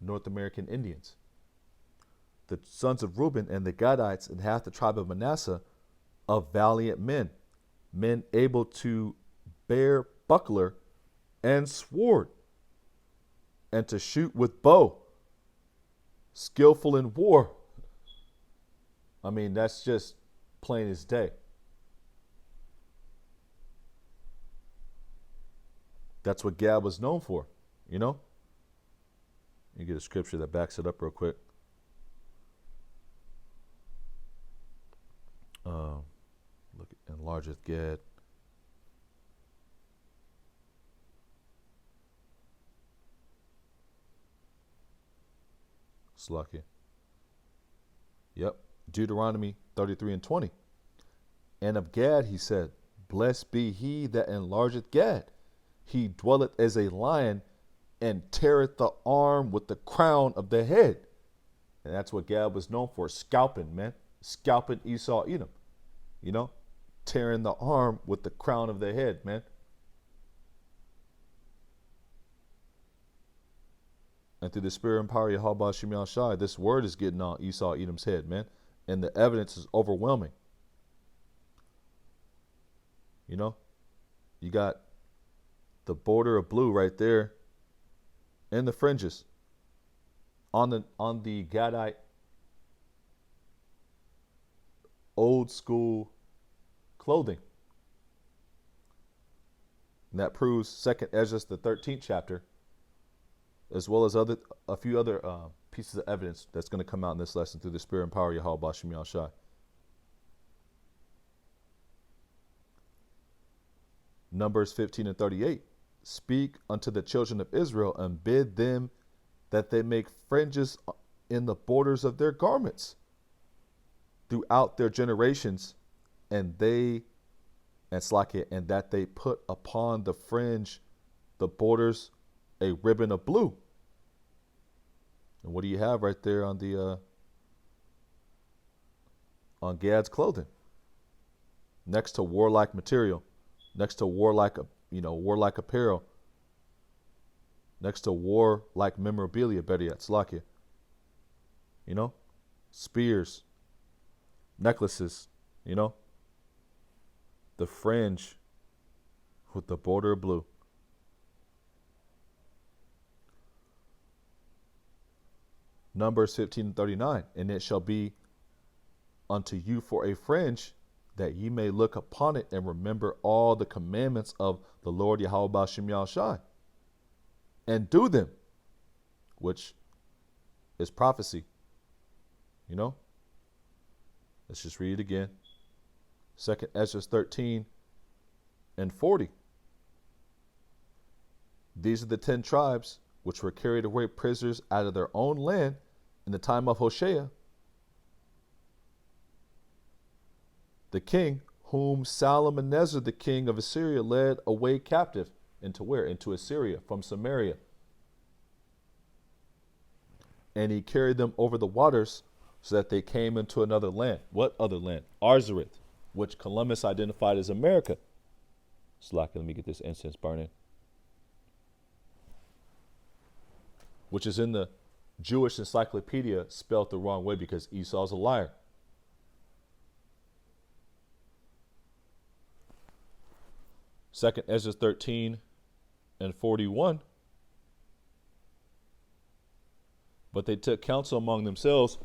North American Indians. The sons of Reuben and the Gadites and half the tribe of Manasseh, of valiant men, men able to bear buckler and sword, and to shoot with bow, skillful in war. I mean, that's just plain as day. That's what Gad was known for, you know? You get a scripture that backs it up real quick. Look, enlargeth Gad. Slakia. Yep. Deuteronomy 33:20. And of Gad he said, blessed be he that enlargeth Gad. He dwelleth as a lion and teareth the arm with the crown of the head. And that's what Gad was known for, scalping, man. Scalping Esau, Edom. You know, tearing the arm with the crown of the head, man. And through the spirit and power of Yahweh Shem Shai, this word is getting on Esau, Edom's head, man. And the evidence is overwhelming. You know, you got the border of blue right there and the fringes on the Gadite old school clothing. And that proves 2nd Ezra, the 13th chapter, as well as a few other pieces of evidence that's going to come out in this lesson through the spirit and power of Yahweh Shem Shai. Numbers 15:38. Speak unto the children of Israel and bid them that they make fringes in the borders of their garments throughout their generations, and that they put upon the fringe, the borders, a ribbon of blue. And what do you have right there on the on Gad's clothing? Next to warlike material, next to warlike apparel, next to warlike memorabilia, better yet, Slakia. You know, spears, necklaces, you know, the fringe with the border of blue. Numbers 15:39, and it shall be unto you for a fringe, that ye may look upon it and remember all the commandments of the Lord Yahweh Shem Shai, and do them, which is prophecy. You know? Let's just read it again. 2nd Ezra 13 and 40. These are the 10 tribes which were carried away prisoners out of their own land in the time of Hoshea, the king, whom Salmanasar the king of Assyria led away captive into where? Into Assyria from Samaria. And he carried them over the waters so that they came into another land. What other land? Arzareth, which Columbus identified as America. Slack, let me get this incense burning. Which is in the Jewish encyclopedia spelled the wrong way because Esau's a liar. Second Ezra 13 and 41. But they took counsel among themselves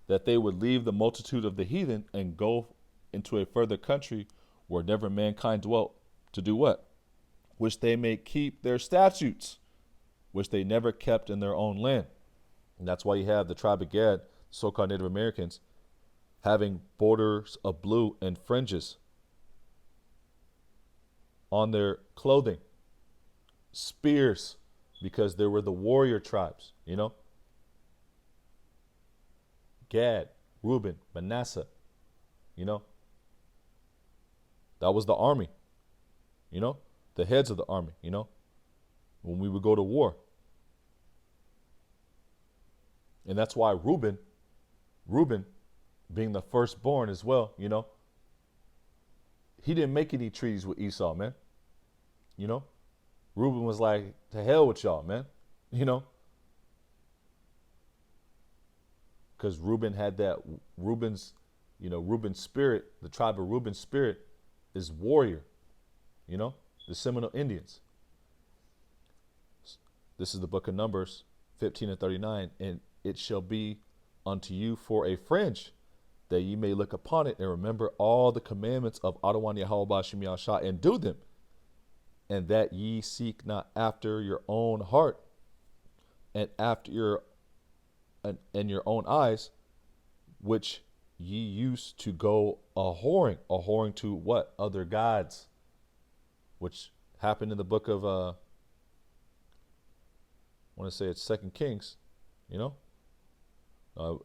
that they would leave the multitude of the heathen and go into a further country where never mankind dwelt, to do what? Which they may keep their statutes, which they never kept in their own land. And that's why you have the tribe of Gad, so-called Native Americans, having borders of blue and fringes on their clothing, spears, because they were the warrior tribes, you know? Gad, Reuben, Manasseh, you know? That was the army, you know? The heads of the army, you know? When we would go to war. And that's why Reuben, being the firstborn as well, you know? He didn't make any treaties with Esau, man. You know? Reuben was like, to hell with y'all, man. You know? Because Reuben had that, Reuben's spirit, the tribe of Reuben's spirit is warrior. You know? The Seminole Indians. This is the book of Numbers 15 and 39. And it shall be unto you for a fringe, that ye may look upon it and remember all the commandments of Adonai Yahweh Ba'Shem Yahshua and do them, and that ye seek not after your own heart and after your own eyes, which ye used to go a-whoring to what? Other gods, which happened in the book of I want to say it's 2 Kings, you know?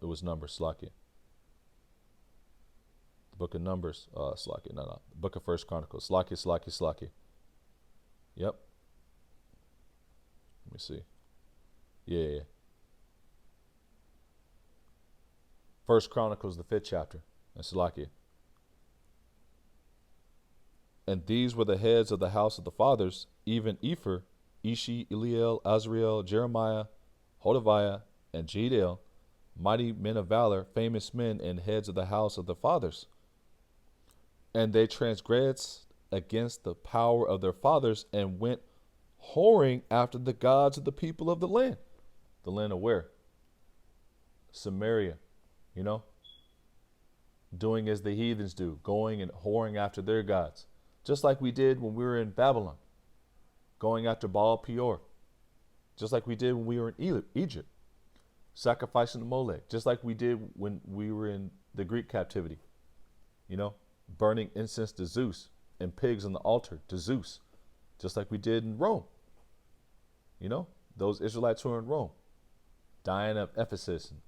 It was Numbers, Slakia. The book of Numbers, Slakia, no. The book of First Chronicles, Slakia. Yep. Let me see. Yeah. First Chronicles, the 5th chapter. That's Slakia. And these were the heads of the house of the fathers, even Epher, Ishi, Eliel, Azriel, Jeremiah, Hodaviah, and Jediel, mighty men of valor, famous men, and heads of the house of the fathers. And they transgressed against the power of their fathers and went whoring after the gods of the people of the land. The land of where? Samaria, you know? Doing as the heathens do, going and whoring after their gods. Just like we did when we were in Babylon, going after Baal Peor. Just like we did when we were in Egypt, sacrificing to Molech. Just like we did when we were in the Greek captivity, you know? Burning incense to Zeus and pigs on the altar to Zeus, just like we did in Rome. You know, those Israelites who were in Rome, Diana of Ephesus, and,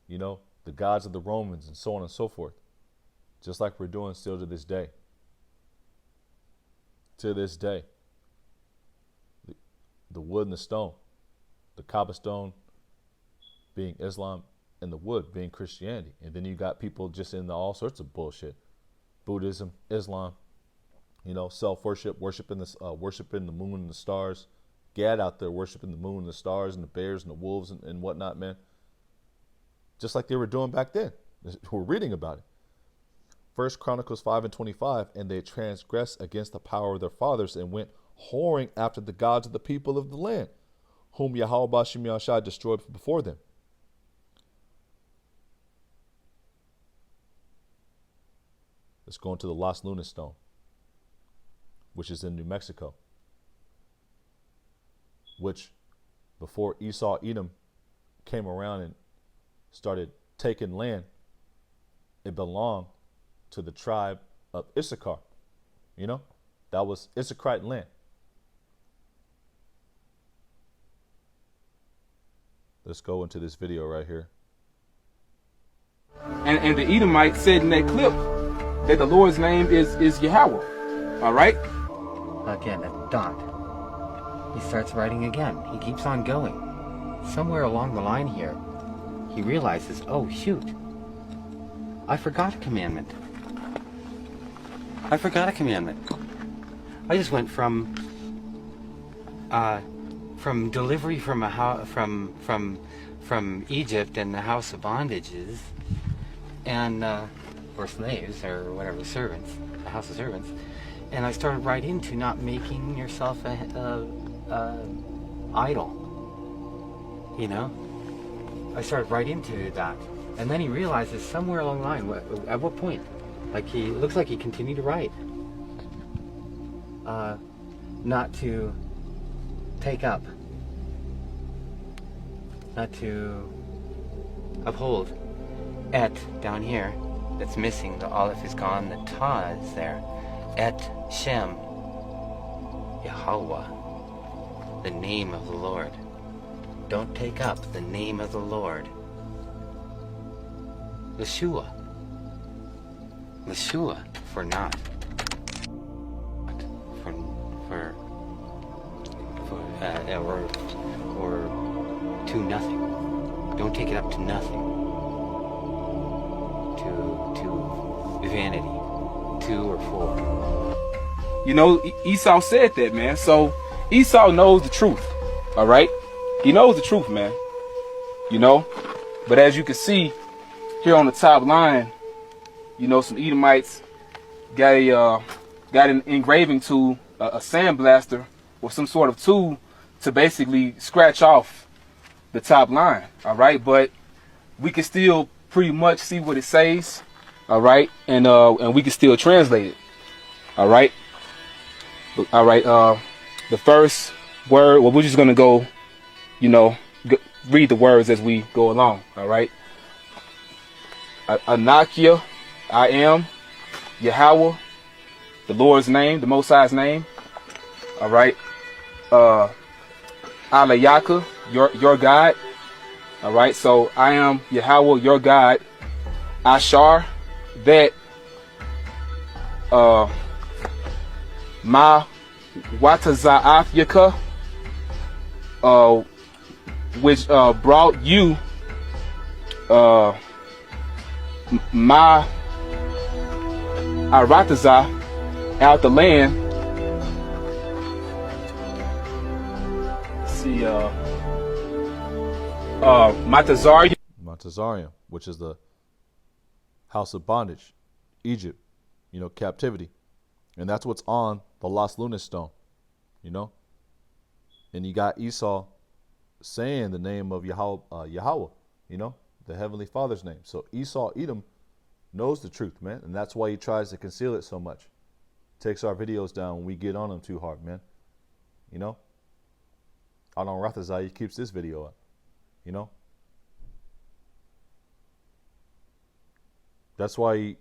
you know, the gods of the Romans and so on and so forth, just like we're doing still to this day. To this day, the wood and the stone, the Kaaba stone being Islam and the wood being Christianity. And then you got people just in all sorts of bullshit. Buddhism, Islam, you know, self-worship, worshiping the moon and the stars. Gad out there worshiping the moon and the stars and the bears and the wolves and whatnot, man. Just like they were doing back then. We're reading about it. First Chronicles 5 and 25, and they transgressed against the power of their fathers and went whoring after the gods of the people of the land, whom Yahweh Ba'Shem Yahshua destroyed before them. Let's go into the Las Lunas Stone, which is in New Mexico, which before Esau, Edom came around and started taking land, it belonged to the tribe of Issachar. You know, that was Issacharite land. Let's go into this video right here. And the Edomite said in that clip that the Lord's name is Yahweh. All right? Again, at dawn, he starts writing again. He keeps on going. Somewhere along the line here, he realizes, oh shoot, I forgot a commandment. I forgot a commandment. I just went from delivery from a from Egypt and the house of bondages, and or slaves or whatever, servants, the house of servants, and I started right into not making yourself a idol. You know, I started right into that, and then he realizes somewhere along the line, at what point, like he looks like he continued to write, not to take up, not to uphold. Et down here, that's missing. The aleph is gone. The ta is there. Et Shem, Yahweh, the name of the Lord. Don't take up the name of the Lord. Yeshua. Yeshua, for not. Or to nothing. Don't take it up to nothing. To vanity. To or for. You know, Esau said that, man. So Esau knows the truth. All right? He knows the truth, man. You know? But as you can see here on the top line, you know, some Edomites got an engraving tool, a sandblaster, or some sort of tool to basically scratch off the top line. All right? But we can still pretty much see what it says. All right? And we can still translate it. All right? All right. The first word, well, we're just going to go, you know, read the words as we go along. All right. Anakia, I am Yahweh, the Lord's name, the Most High's name. All right. Alayaka, your God. All right. So I am Yahweh, your God. Ashar, that. Ma Wataza'afyaka, which brought you Ma Arataza out the land. See, Matazarium, which is the house of bondage, Egypt, you know, captivity. And that's what's on the Las Lunas stone, you know. And you got Esau saying the name of Yahweh, you know, the Heavenly Father's name. So Esau, Edom, knows the truth, man. And that's why he tries to conceal it so much. Takes our videos down when we get on him too hard, man. You know. Adon Rathazai, he keeps this video up, you know. That's why he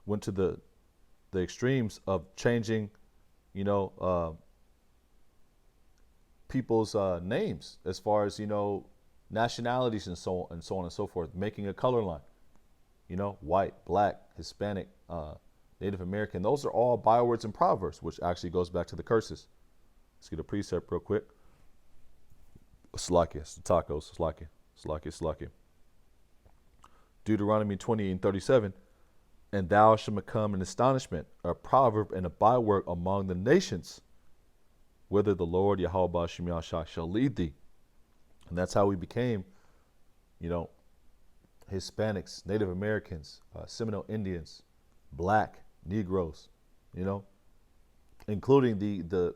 went to the extremes of changing, you know, people's names as far as, you know, nationalities and so on and so forth, making a color line, you know, white, black, Hispanic, Native American. Those are all bywords and proverbs, which actually goes back to the curses. Let's get a precept real quick. Slakia, tacos, slakia. Deuteronomy 20:37. And thou shalt become an astonishment, a proverb, and a byword among the nations, whither the Lord Yahweh Shem Yahshua shall lead thee. And that's how we became, you know, Hispanics, Native Americans, Seminole Indians, black, Negroes, you know, including the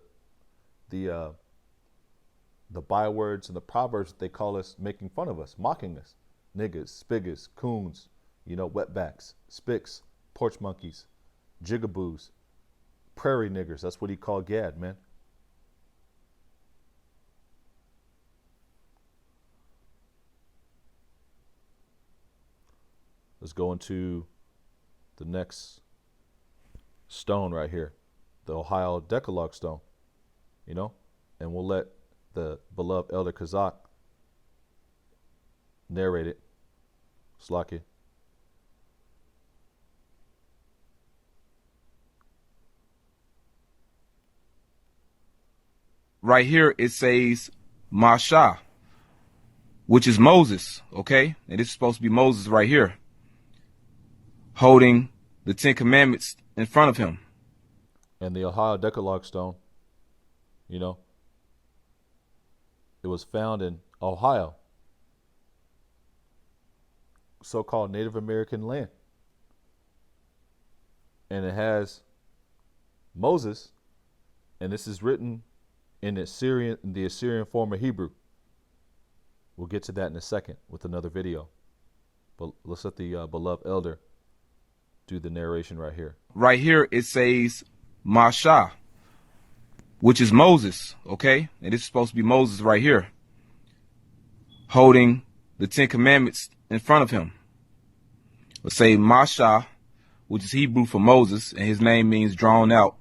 bywords and the proverbs that they call us, making fun of us, mocking us. Niggas, spiggers, coons, you know, wetbacks, spicks, porch monkeys, jigaboos, prairie niggers. That's what he called Gad, man. Let's go into the next stone right here, the Ohio Decalogue stone, you know, and we'll let the beloved Elder Kazak narrate it. Slaki. Right here it says Masha, which is Moses, okay? And this is supposed to be Moses right here, holding the 10 Commandments in front of him. And the Ohio Decalogue stone, you know, it was found in Ohio, so-called Native American land. And it has Moses, and this is written in the Assyrian form of Hebrew. We'll get to that in a second with another video. But let's let the beloved elder do the narration right here. Right here it says Masha, which is Moses, okay? And this is supposed to be Moses right here, holding the 10 Commandments in front of him. Let's say Masha, which is Hebrew for Moses, and his name means drawn out.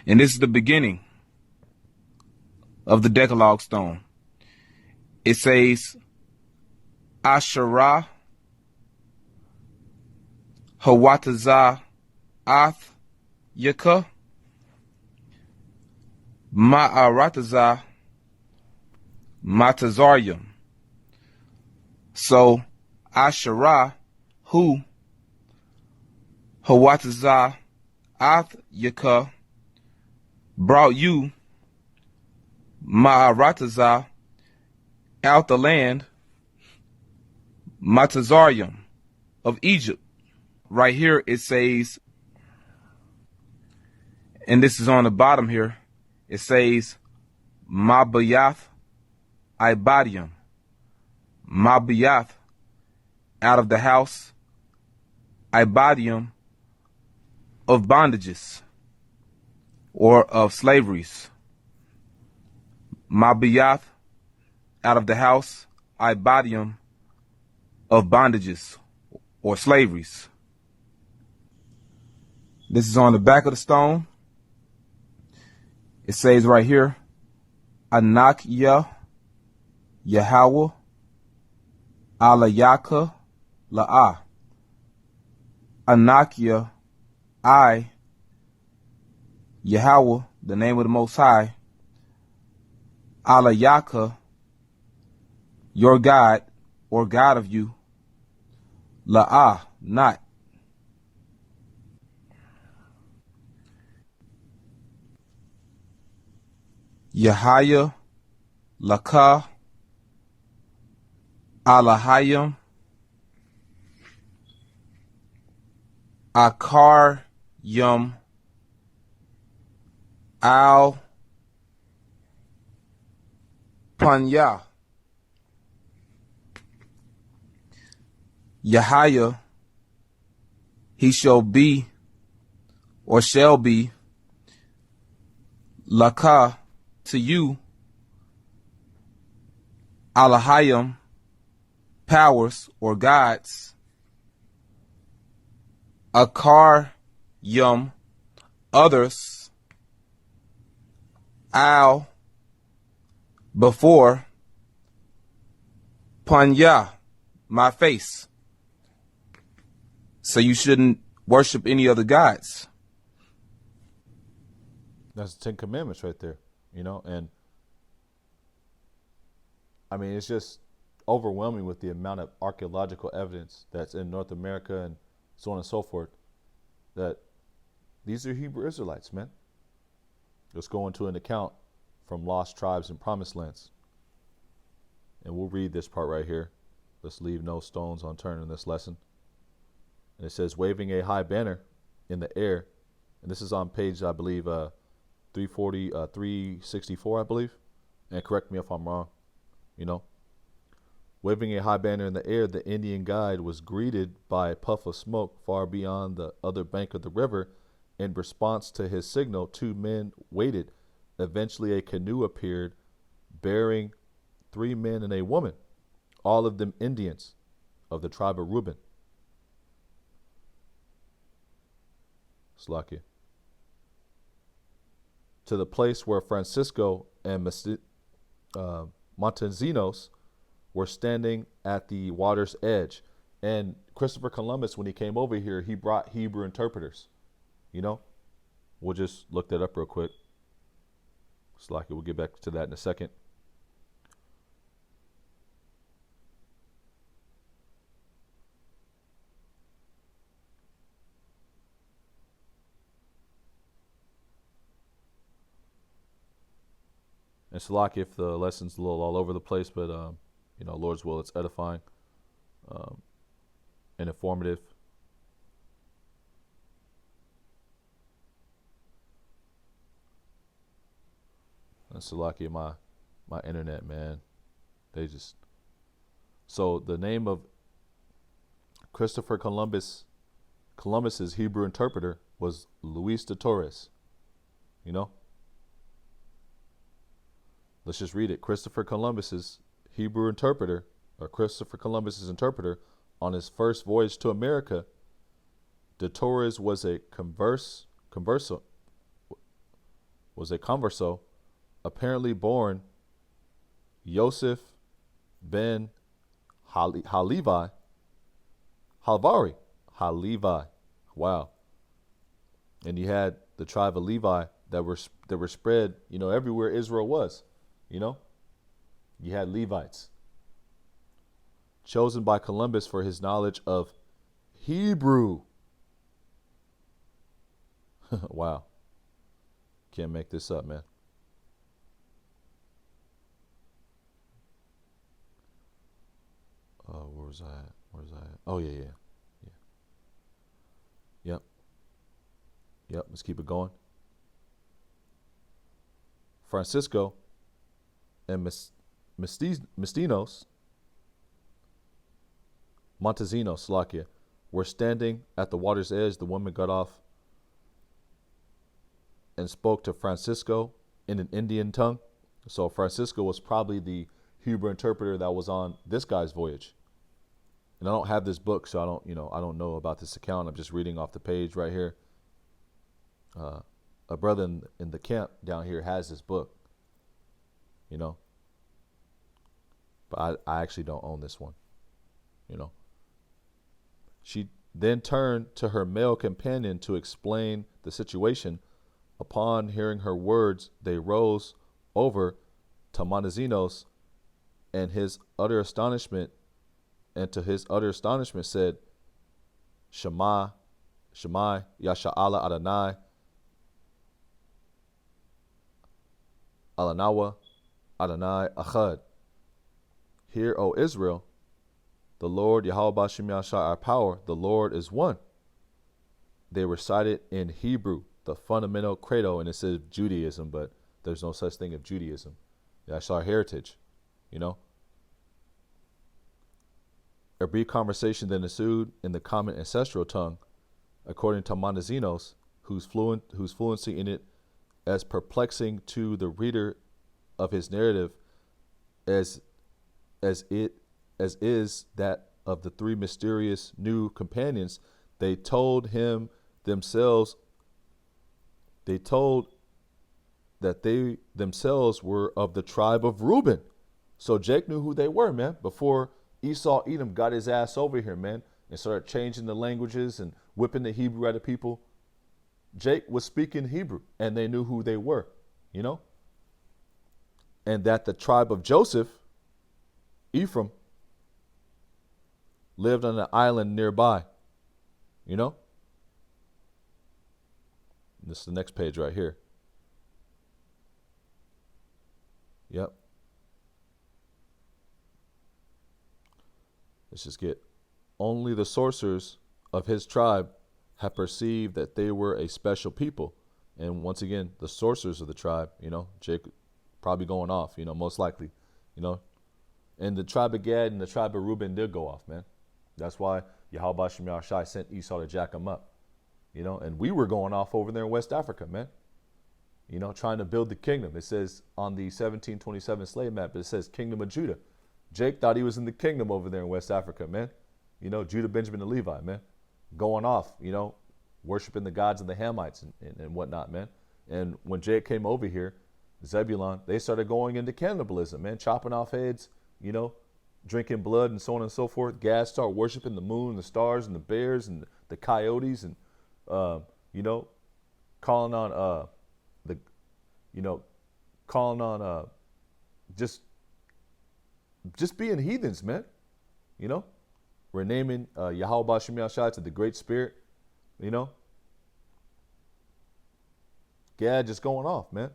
And this is the beginning of the Decalogue stone. It says Asherah Hawatazah Ath Yaka Ma'aratazah Matazarium. So Asherah, who Hawatazah Ath Yaka brought you Ma'aratazah out the land Matazarium of Egypt. Right here it says, and this is on the bottom here, it says Mabayath Ibadium. Mabayath, out of the house, Ibadium, of bondages or of slaveries. Mabayath, out of the house, Ibadium, of bondages or slaveries. This is on the back of the stone. It says right here, Anakya Yahweh Alayaka La'ah. Anakya, I, Yahweh, the name of the Most High, Alayaka, your God, or God of you, La'ah, not. Yahaya, Laka, Alahayim, Akar, Yum, Al, Panya. Yahaya, he shall be, or shall be, Laka, to you, Alahayim, powers or gods, Akar, Yum, others, Al, before, Panya, my face. So you shouldn't worship any other gods. That's the 10 Commandments right there, you know, and I mean, it's just overwhelming with the amount of archaeological evidence that's in North America and so on and so forth, that these are Hebrew Israelites, man. Let's go into an account from lost tribes and promised lands. And we'll read this part right here. Let's leave no stones unturned in this lesson. And it says, waving a high banner in the air. And this is on page, I believe, 364, I believe. And correct me if I'm wrong, you know. Waving a high banner in the air, the Indian guide was greeted by a puff of smoke far beyond the other bank of the river. In response to his signal, two men waited. Eventually, a canoe appeared bearing 3 men and a woman, all of them Indians of the tribe of Reuben. Slakia. To the place where Francisco and Montezinos were standing at the water's edge. And Christopher Columbus, when he came over here, he brought Hebrew interpreters. You know, we'll just look that up real quick. Slakia, we'll get back to that in a second. And Slakia, if the lesson's a little all over the place, but you know, Lord's will, it's edifying and informative. And Salakia, my internet, man, they just. So the name of Christopher Columbus's Hebrew interpreter was Luis de Torres. You know? Let's just read it. Christopher Columbus's Hebrew interpreter, or Christopher Columbus's interpreter, on his first voyage to America, de Torres was a converso, apparently born Yosef ben Halevi. Wow. And you had the tribe of Levi that were spread, you know, everywhere Israel was, you know. You had Levites. Chosen by Columbus for his knowledge of Hebrew. Wow. Can't make this up, man. Oh, where was I at? Oh, yeah. Yep, let's keep it going. Francisco and Montezinos, Slakia, were standing at the water's edge. The woman got off and spoke to Francisco in an Indian tongue. So Francisco was probably the Hebrew interpreter that was on this guy's voyage. And I don't have this book, so I don't know about this account. I'm just reading off the page right here. A brother in the camp down here has this book, you know. But I actually don't own this one, you know. She then turned to her male companion to explain the situation. Upon hearing her words, they rose over to Montezinos, and to his utter astonishment said, Shema, Yasha'Allah Adonai, Alanawa, Adonai Achad. Hear, O Israel, the Lord Yahweh B'Shem Yahshua, our power, the Lord is one. They recited in Hebrew, the fundamental credo, and it says Judaism, but there's no such thing of Judaism. That's our heritage, you know. A brief conversation then ensued in the common ancestral tongue, according to Montezinos, whose fluency in it as perplexing to the reader of his narrative as is that of the three mysterious new companions. They told that they themselves were of the tribe of Reuben. So Jake knew who they were, man, before Esau Edom got his ass over here, man, and started changing the languages and whipping the Hebrew out of people. Jake was speaking Hebrew, and they knew who they were, you know? And that the tribe of Joseph, Ephraim, lived on an island nearby, you know? This is the next page right here. Yep. Let's just get. Only the sorcerers of his tribe have perceived that they were a special people. And once again, the sorcerers of the tribe, you know, Jacob probably going off, you know, most likely, you know. And the tribe of Gad and the tribe of Reuben did go off, man. That's why Yahweh B'Shem Yahshai sent Esau to jack them up, you know. And we were going off over there in West Africa, man, you know, trying to build the kingdom. It says on the 1727 slave map, it says Kingdom of Judah. Jake thought he was in the kingdom over there in West Africa, man. You know, Judah, Benjamin, and Levi, man, going off, you know, worshiping the gods of the Hamites and whatnot, man. And when Jake came over here, Zebulon, they started going into cannibalism, man, chopping off heads, you know, drinking blood and so on and so forth. Gad started worshiping the moon and the stars and the bears and the coyotes and, you know, calling on just being heathens, man. You know, we're naming Yahweh Ba'Shem Yahushua to the Great Spirit, you know. Gad just going off, man.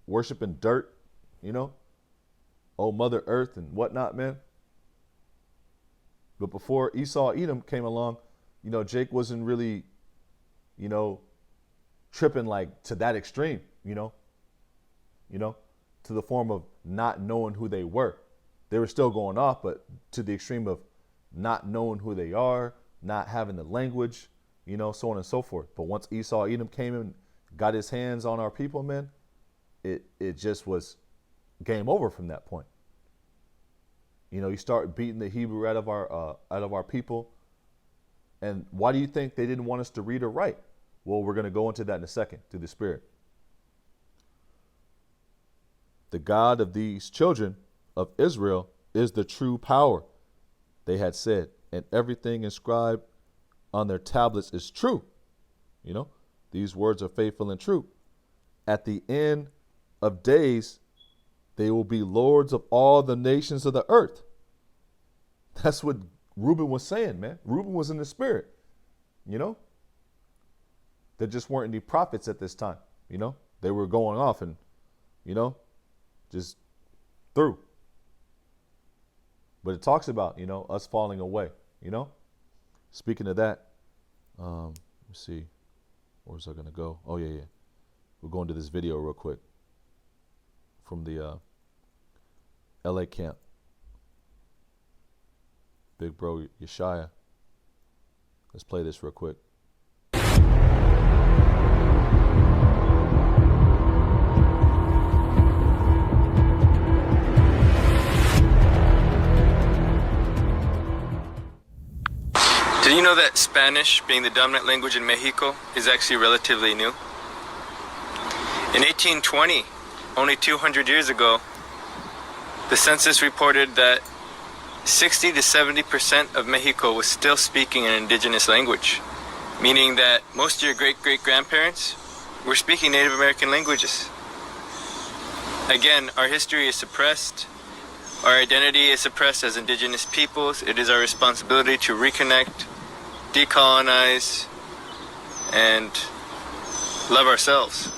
Worshiping dirt, you know. Oh, Mother Earth and whatnot, man. But before Esau Edom came along, you know, Jake wasn't really, you know, tripping like to that extreme, you know, to the form of not knowing who they were. They were still going off, but to the extreme of not knowing who they are, not having the language, you know, so on and so forth. But once Esau Edom came and got his hands on our people, man, it just was game over from that point. You know, you start beating the Hebrew out of our people. And why do you think they didn't want us to read or write? Well, we're going to go into that in a second through the Spirit. The God of these children of Israel is the true power, they had said, and everything inscribed on their tablets is true. You know, these words are faithful and true. At the end of days, they will be lords of all the nations of the earth. That's what Reuben was saying, man. Reuben was in the Spirit, you know. There just weren't any prophets at this time, you know. They were going off and, you know, just through. But it talks about, you know, us falling away, you know. Speaking of that, let's see. Where's I going to go? Oh, yeah. We'll go into this video real quick from the LA camp. Big bro Yeshaya. Let's play this real quick. Did you know that Spanish, being the dominant language in Mexico, is actually relatively new? In 1820, only 200 years ago, the census reported that 60 to 70% of Mexico was still speaking an indigenous language, meaning that most of your great-great-grandparents were speaking Native American languages. Again, our history is suppressed. Our identity is suppressed as indigenous peoples. It is our responsibility to reconnect, decolonize, and love ourselves.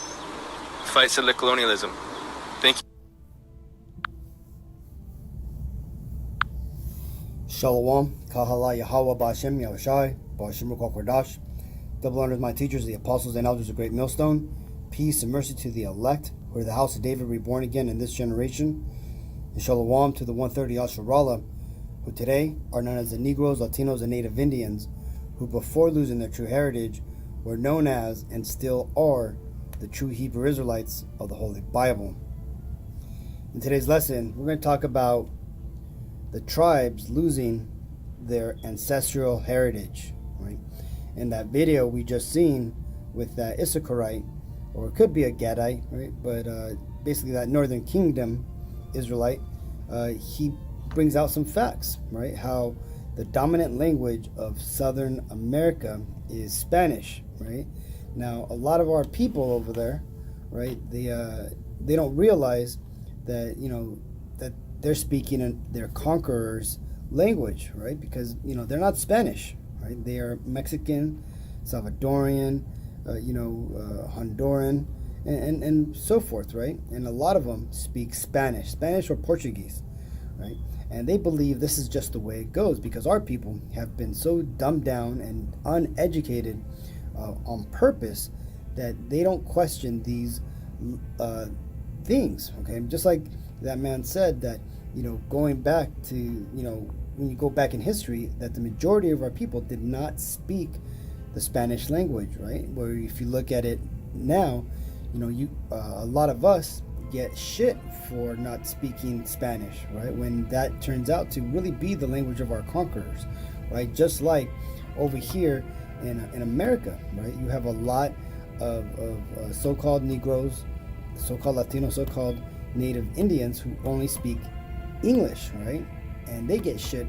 Fight settler colonialism. Thank you. Shalom, Kahala Yahweh Ba'Shem Yahushai, Ba'Shem Ruach HaKodesh. Double honors my teachers, the apostles and elders of Great Millstone. Peace and mercy to the elect, who are the house of David reborn again in this generation. And shalom to the 130 Asherallah, who today are known as the Negroes, Latinos, and Native Indians, who before losing their true heritage were known as and still are the true Hebrew Israelites of the Holy Bible. In today's lesson, we're going to talk about the tribes losing their ancestral heritage, right? In that video we just seen with that Issacharite, or it could be a Gadite, right? But basically that Northern Kingdom Israelite, he brings out some facts, right? How the dominant language of Southern America is Spanish, right? Now, a lot of our people over there, right? They don't realize that, you know, that they're speaking in their conquerors' language, right? Because, you know, they're not Spanish, right? They are Mexican, Salvadorian, Honduran, and so forth, right? And a lot of them speak Spanish or Portuguese, right? And they believe this is just the way it goes because our people have been so dumbed down and uneducated on purpose that they don't question these things, okay? Just like that man said that, you know, going back to, you know, when you go back in history, that the majority of our people did not speak the Spanish language, right? Where if you look at it now, you know, a lot of us get shit for not speaking Spanish, right? When that turns out to really be the language of our conquerors, right? Just like over here in America, right? You have a lot of so-called Negroes, so-called Latinos, so-called Native Indians who only speak English, right? And they get shit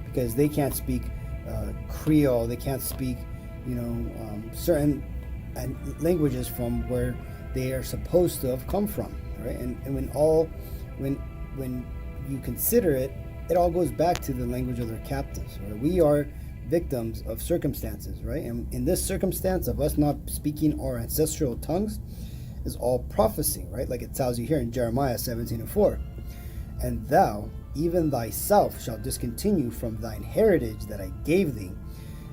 because they can't speak Creole, they can't speak, certain languages from where they are supposed to have come from, right? And when you consider it, it all goes back to the language of their captives, right? We are victims of circumstances, right? And in this circumstance of us not speaking our ancestral tongues is all prophecy, right? Like it tells you here in Jeremiah 17:4. And thou, even thyself, shalt discontinue from thine heritage that I gave thee,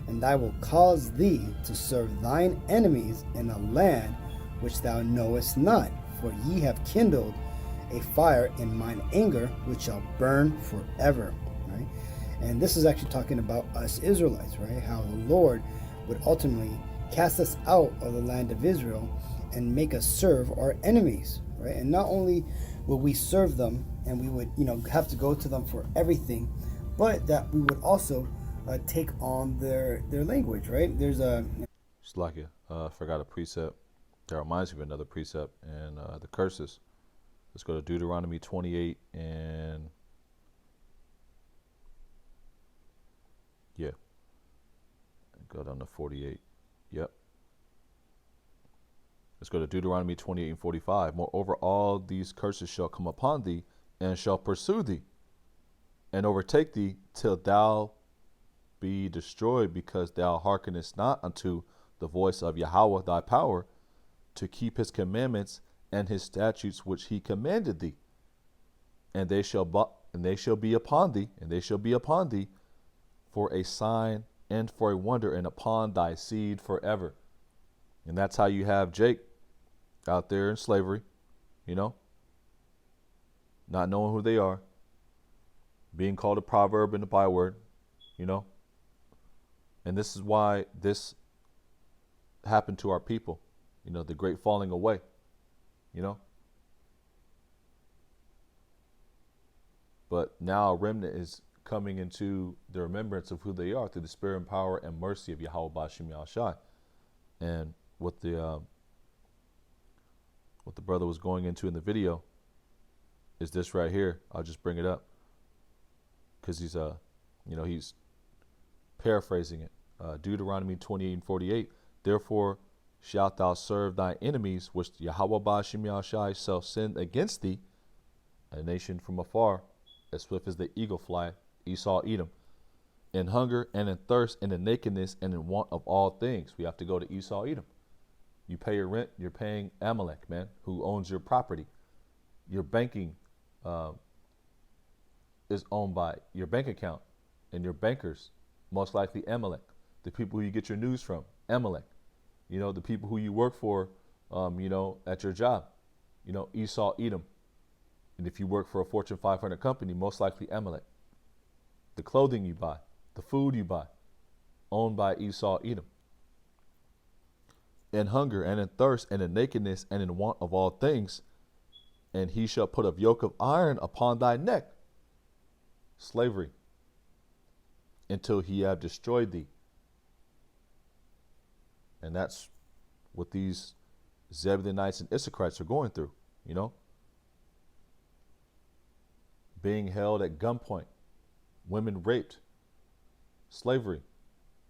and I will cause thee to serve thine enemies in a land which thou knowest not, for ye have kindled a fire in mine anger, which shall burn forever, right? And this is actually talking about us Israelites, right? How the Lord would ultimately cast us out of the land of Israel and make us serve our enemies, right? And not only will we serve them and we would, have to go to them for everything, but that we would also take on their language, right? There's a... Slakia, forgot a precept. That reminds me of another precept and the curses. Let's go to Deuteronomy 28 and go down to 48. Yep. Let's go to Deuteronomy 28 and 45. Moreover, all these curses shall come upon thee and shall pursue thee and overtake thee till thou be destroyed, because thou hearkenest not unto the voice of Yahweh thy power to keep his commandments and his statutes which he commanded thee. And they shall be upon thee for a sign and for a wonder, and upon thy seed forever. And that's how you have Jake out there in slavery, not knowing who they are, being called a proverb and a byword, And this is why this happened to our people, the great falling away, But now a remnant is coming into the remembrance of who they are through the spirit and power and mercy of Yahweh Bashim Yahushai. And what the brother was going into in the video is this right here. I'll just bring it up because he's he's paraphrasing it. Deuteronomy 28 and 48. Therefore shalt thou serve thy enemies, which Yahweh Bashim Yahushai shall send against thee, a nation from afar, as swift as the eagle fly, Esau, Edom, in hunger and in thirst and in nakedness and in want of all things. We have to go to Esau, Edom. You pay your rent, you're paying Amalek, man, who owns your property. Your banking is owned by your bank account and your bankers, most likely Amalek. The people who you get your news from, Amalek. The people who you work for, at your job, Esau, Edom. And if you work for a Fortune 500 company, most likely Amalek. The clothing you buy, the food you buy, owned by Esau, Edom. In hunger and in thirst and in nakedness and in want of all things, and he shall put a yoke of iron upon thy neck, slavery, until he have destroyed thee. And that's what these Zebulunites and Issacharites are going through, being held at gunpoint, women raped, slavery.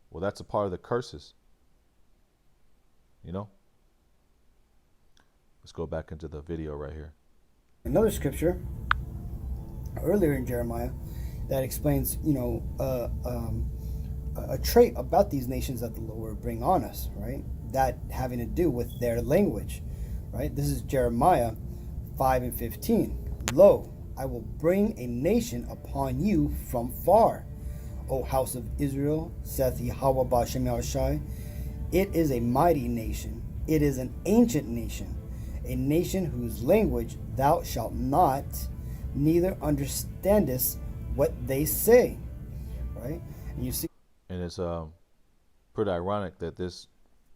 Well, that's a part of the curses, Let's go back into the video right here. Another scripture earlier in Jeremiah that explains, a trait about these nations that the Lord will bring on us, right? That having to do with their language, right? This is Jeremiah 5 and 15. Lo, I will bring a nation upon you from far, O house of Israel, saith Yahweh Bashim Yahushai. It is a mighty nation. It is an ancient nation, a nation whose language thou shalt not, neither understandest what they say, right? And you see, and it's pretty ironic that this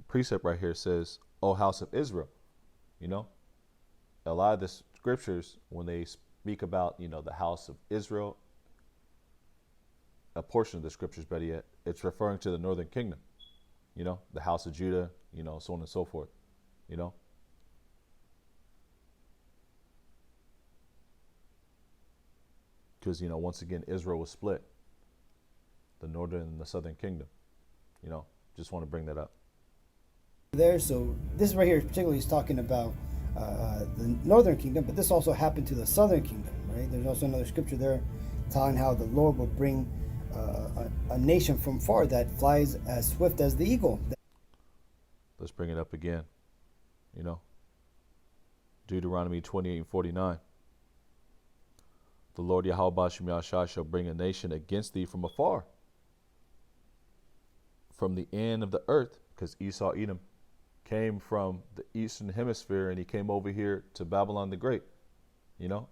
precept right here says, "O house of Israel." A lot of the scriptures, when they speak about the house of Israel, a portion of the scriptures, better yet, it's referring to the northern kingdom. you know, the house of Judah, you know, so on and so forth, you know. Because, you know, once again, Israel was split, the northern and the southern kingdom, you know, just want to bring that up. There, so this right here particularly is talking about the northern kingdom, but this also happened to the southern kingdom, right? There's also another scripture there telling how the Lord would bring a nation from far that flies as swift as the eagle. Let's bring it up again, you know. Deuteronomy 28:49. The Lord Yahweh Ba'ashem Yahshua shall bring a nation against thee from afar, from the end of the earth, because Esau, Edom, came from the eastern hemisphere and he came over here to Babylon the Great, you know.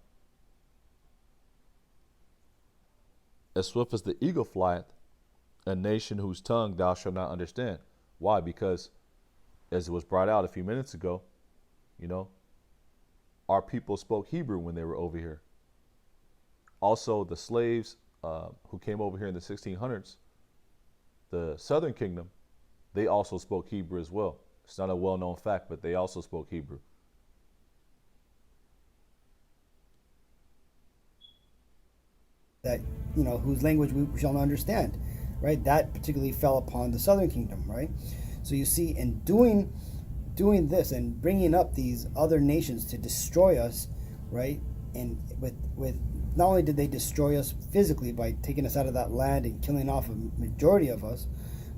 As swift as the eagle flieth, a nation whose tongue thou shalt not understand. Why? Because, as it was brought out a few minutes ago, you know, our people spoke Hebrew when they were over here. Also, the slaves who came over here in the 1600s, the southern kingdom, they also spoke Hebrew as well. It's not a well-known fact, but they also spoke Hebrew. That, you know, whose language we shall not understand, right? That particularly fell upon the southern kingdom, right? So you see, in doing this and bringing up these other nations to destroy us, right? And with not only did they destroy us physically by taking us out of that land and killing off a majority of us,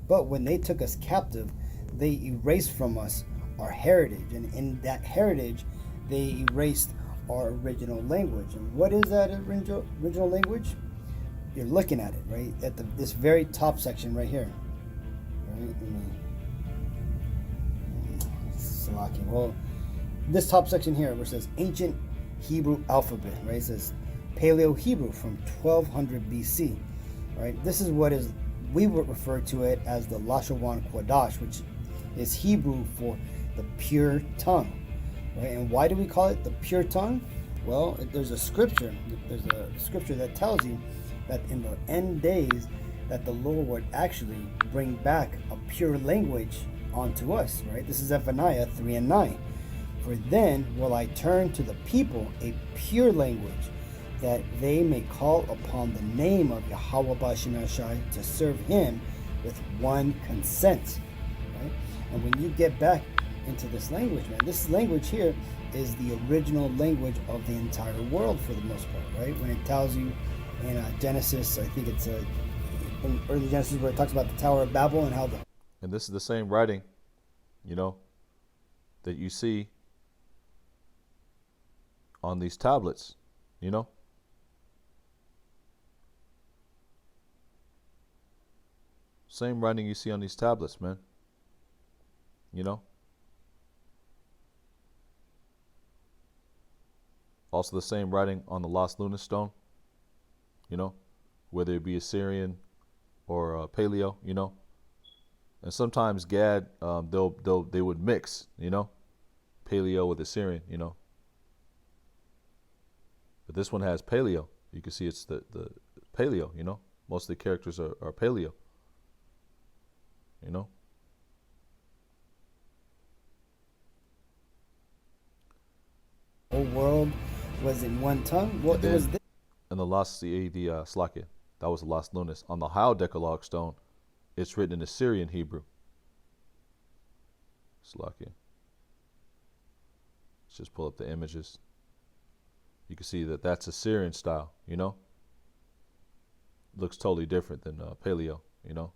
but when they took us captive, they erased from us our heritage, and in that heritage, they erased our original language. And what is that original language? You're looking at it, right? At this very top section right here. Right? Salaki. Well, this top section here, where it says ancient Hebrew alphabet, right? It says Paleo Hebrew from 1200 BC, right? This is what we would refer to it as the Lashon Kodash, which is Hebrew for the pure tongue, right? And why do we call it the pure tongue? Well, there's a scripture that tells you that in the end days that the Lord would actually bring back a pure language onto us, right? This is Zephaniah 3:9. For then will I turn to the people a pure language, that they may call upon the name of Yahweh Ba'ashem Yahshai to serve him with one consent, right? And when you get back into this language, man, this language here is the original language of the entire world for the most part, right? When it tells you in Genesis, I think it's in early Genesis, where it talks about the Tower of Babel and how and this is the same writing, you know, that you see on these tablets, you know. Same writing you see on these tablets, man. You know. Also the same writing on the Lost Lunar Stone, you know, whether it be Assyrian or Paleo, you know. And sometimes Gad, they would mix, you know, Paleo with Assyrian, you know. But this one has Paleo. You can see it's the Paleo, you know. Most of the characters are Paleo, you know. whole world was in one tongue. Well, it was this. And the Slakia, that was the Lost Lunas. On the Hao Decalogue stone, it's written in Assyrian Hebrew. Slakia. Let's just pull up the images. You can see that that's Assyrian style, you know. Looks totally different than Paleo, you know.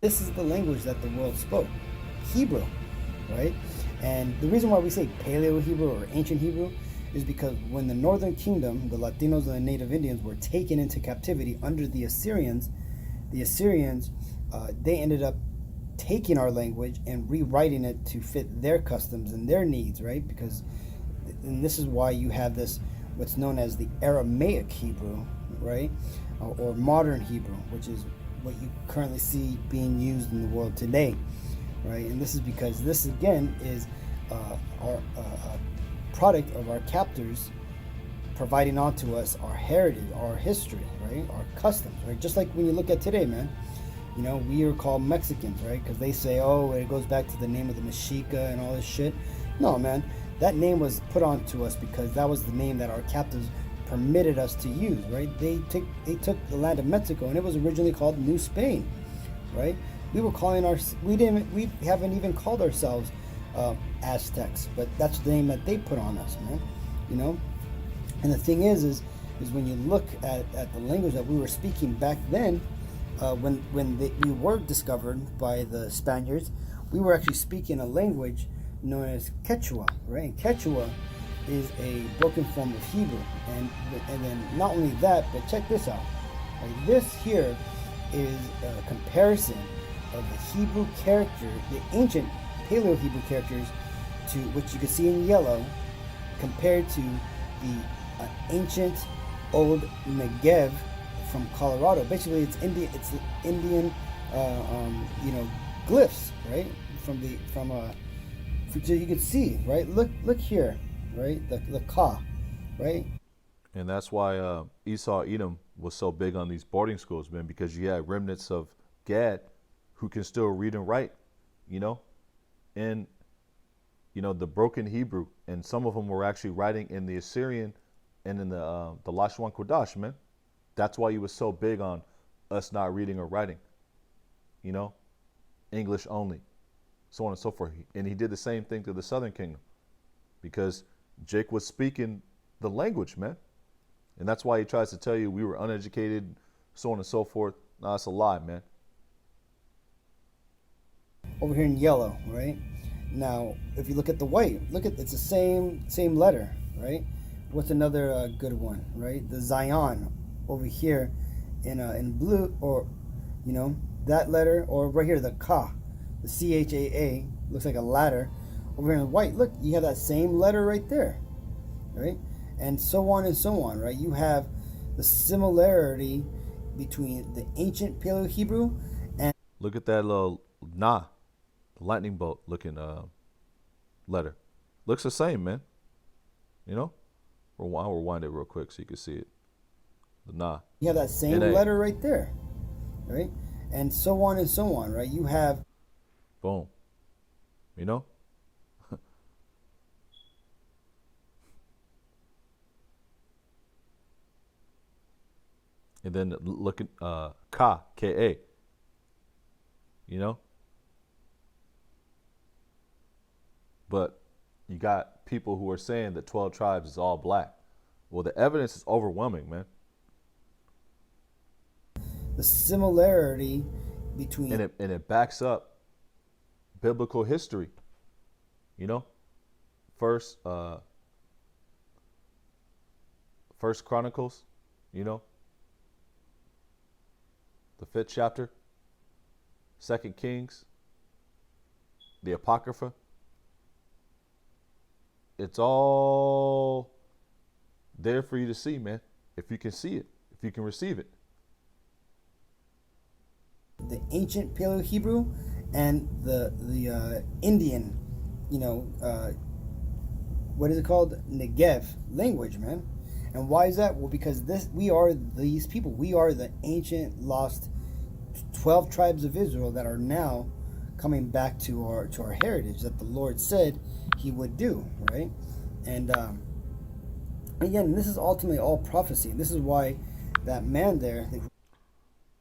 This is the language that the world spoke, Hebrew, right? And the reason why we say Paleo Hebrew or Ancient Hebrew is because when the Northern Kingdom, the Latinos and the Native Indians, were taken into captivity under the Assyrians, they ended up taking our language and rewriting it to fit their customs and their needs, right? And this is why you have this, what's known as the Aramaic Hebrew, right? Or modern Hebrew, which is what you currently see being used in the world today, right? And this is because this, again, is our product of our captors providing onto us our heritage, our history, right? Our customs, right? Just like when you look at today, man. You know, we are called Mexicans, right? Because they say, oh, it goes back to the name of the Mexica and all this shit. No, man. That name was put onto us because that was the name that our captors permitted us to use, right? They took the land of Mexico, and it was originally called New Spain, right? We haven't even called ourselves Aztecs, but that's the name that they put on us, man. You know. And the thing is when you look at the language that we were speaking back then. We were discovered by the Spaniards, we were actually speaking a language known as Quechua, right? And Quechua is a broken form of Hebrew, and then not only that, but check this out. Like this here is a comparison of the Hebrew character, the ancient Paleo-Hebrew characters, to which you can see in yellow, compared to the ancient old Negev from Colorado. Basically, it's Indian glyphs, right? So you can see, right? Look here, right? The Ka, right? And that's why Esau Edom was so big on these boarding schools, man, because you had remnants of Gad who can still read and write, you know, and the broken Hebrew, and some of them were actually writing in the Assyrian and in the Lashon Kodash, man. That's why he was so big on us not reading or writing, English only, so on and so forth. And he did the same thing to the southern kingdom because Jake was speaking the language, man. And that's why he tries to tell you we were uneducated, so on and so forth. No, that's a lie, man. Over here in yellow, right? Now, if you look at the white, it's the same letter, right? What's another good one, right? The Zion over here in blue, or that letter, or right here the Ka, the CHAA, looks like a ladder. Over here in white, look, you have that same letter right there, right? And so on, right? You have the similarity between the ancient Paleo-Hebrew and look at that little Na, the lightning bolt looking letter. Looks the same, man. I'll rewind it real quick so you can see it. The Na. You have that same NA. letter right there, right? And so on, right? You have boom. And then look at Ka, K-A. But you got people who are saying that 12 tribes is all black. Well, the evidence is overwhelming, man. the similarity between And it backs up biblical history. First Chronicles, the 5th chapter, 2 Kings, the Apocrypha. It's all there for you to see, man. If you can see it, if you can receive it. the ancient Paleo-Hebrew and the Indian, what is it called? Negev language, man. And why is that? Well, because we are these people. We are the ancient lost 12 tribes of Israel that are now coming back to our heritage that the Lord said He would do, right? And again, this is ultimately all prophecy. And this is why that man there.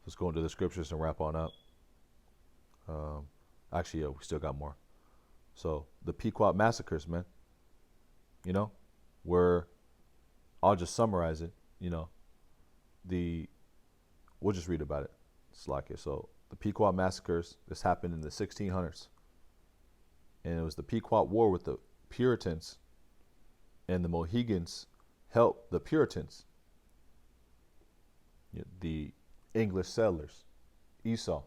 Let's go into the scriptures and wrap on up. Actually, we still got more. So the Pequot massacres, man. Where I'll just summarize it. We'll just read about it. It's like it. So the Pequot massacres. This happened in the 1600s, and it was the Pequot War with the Puritans, and the Mohegans helped the Puritans. The English settlers, Esau.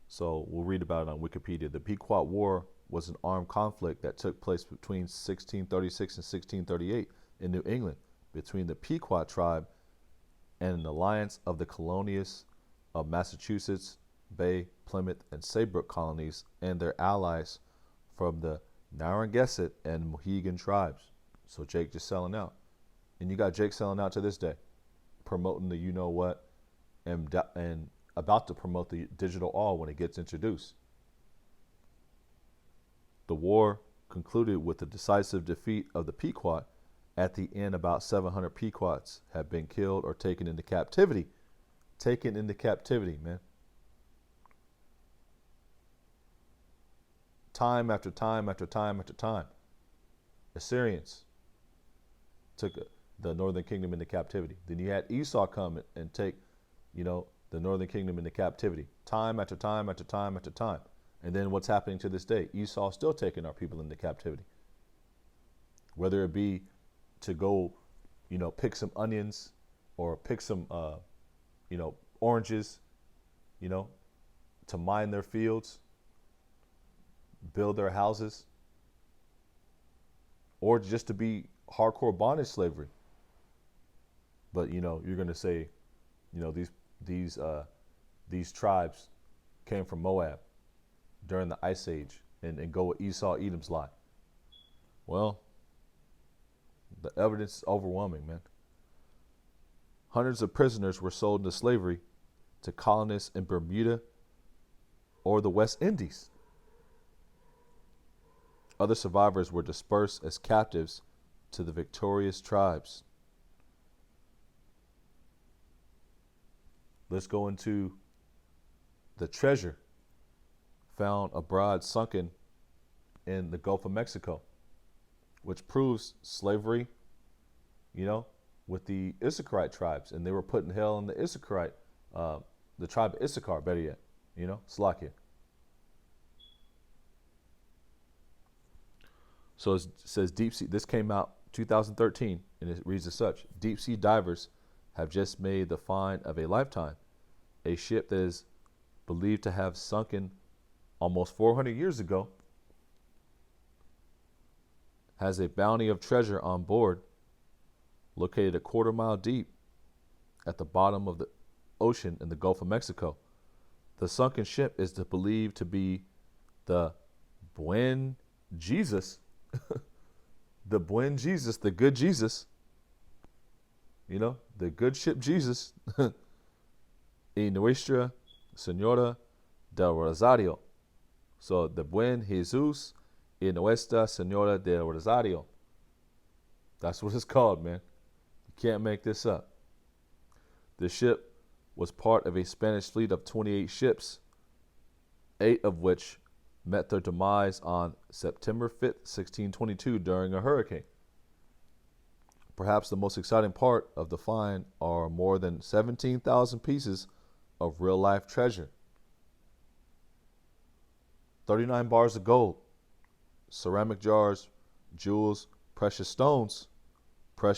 So we'll read about it on Wikipedia. The Pequot War was an armed conflict that took place between 1636 and 1638 in New England between the Pequot tribe and an alliance of the colonies of Massachusetts Bay, Plymouth, and Saybrook colonies and their allies from the Narragansett and Mohegan tribes. So Jake just selling out. And you got Jake selling out to this day, promoting the you know what, and about to promote the digital all when it gets introduced. The war concluded with the decisive defeat of the Pequot. At the end, about 700 Pequots have been killed or taken into captivity. Taken into captivity, man. Time after time after time after time. Assyrians took the northern kingdom into captivity. Then you had Esau come and take, the northern kingdom into captivity. Time after time after time after time. And then what's happening to this day? Esau still taking our people into captivity. Whether it be to go, pick some onions or pick some, oranges, to mine their fields, build their houses, or just to be hardcore bondage slavery. But, you're going to say, these tribes came from Moab during the Ice Age and go with Esau, Edom's lie. Well, the evidence is overwhelming, man. Hundreds of prisoners were sold into slavery to colonists in Bermuda or the West Indies. Other survivors were dispersed as captives to the victorious tribes. Let's go into the treasure found abroad sunken in the Gulf of Mexico, which proves slavery, with the Issacharite tribes. And they were putting hell in the Issacharite, the tribe of Issachar, better yet, Slakia. So it says deep sea, this came out 2013, and it reads as such: deep sea divers have just made the find of a lifetime. A ship that is believed to have sunken almost 400 years ago has a bounty of treasure on board, located a quarter-mile deep at the bottom of the ocean in the Gulf of Mexico. The sunken ship is believed to be the Buen Jesus, the Buen Jesus, the good Jesus, the good ship Jesus, y Nuestra Señora del Rosario. So the Buen Jesus y Nuestra Señora del Rosario. That's what it's called, man. You can't make this up. The ship was part of a Spanish fleet of 28 ships, 8 of which met their demise on September 5th, 1622 during a hurricane. Perhaps the most exciting part of the find are more than 17,000 pieces of real-life treasure. 39 bars of gold, ceramic jars, jewels, precious stones, part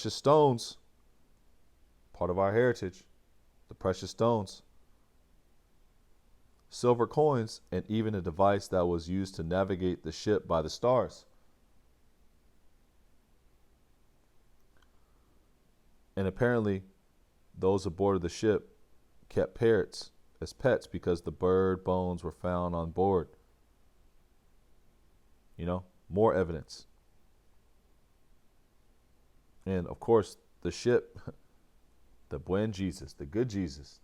of our heritage, the precious stones, silver coins, and even a device that was used to navigate the ship by the stars. And apparently, those aboard of the ship kept parrots as pets because the bird bones were found on board. More evidence. And of course, the ship, the Buen Jesus, the good Jesus,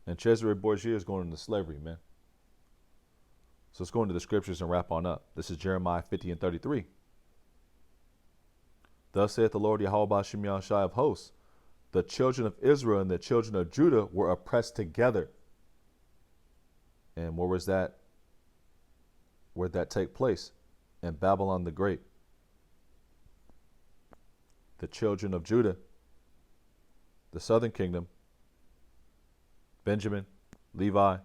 And Cesare Borgia is going into slavery, man. So let's go into the scriptures and wrap on up. This is Jeremiah 50 and 33. Thus saith the Lord Yahweh Ba'ashem Yahushai of hosts, the children of Israel and the children of Judah were oppressed together. And where was that? Where'd that take place? In Babylon the Great. The children of Judah, the southern kingdom, Benjamin, Levi,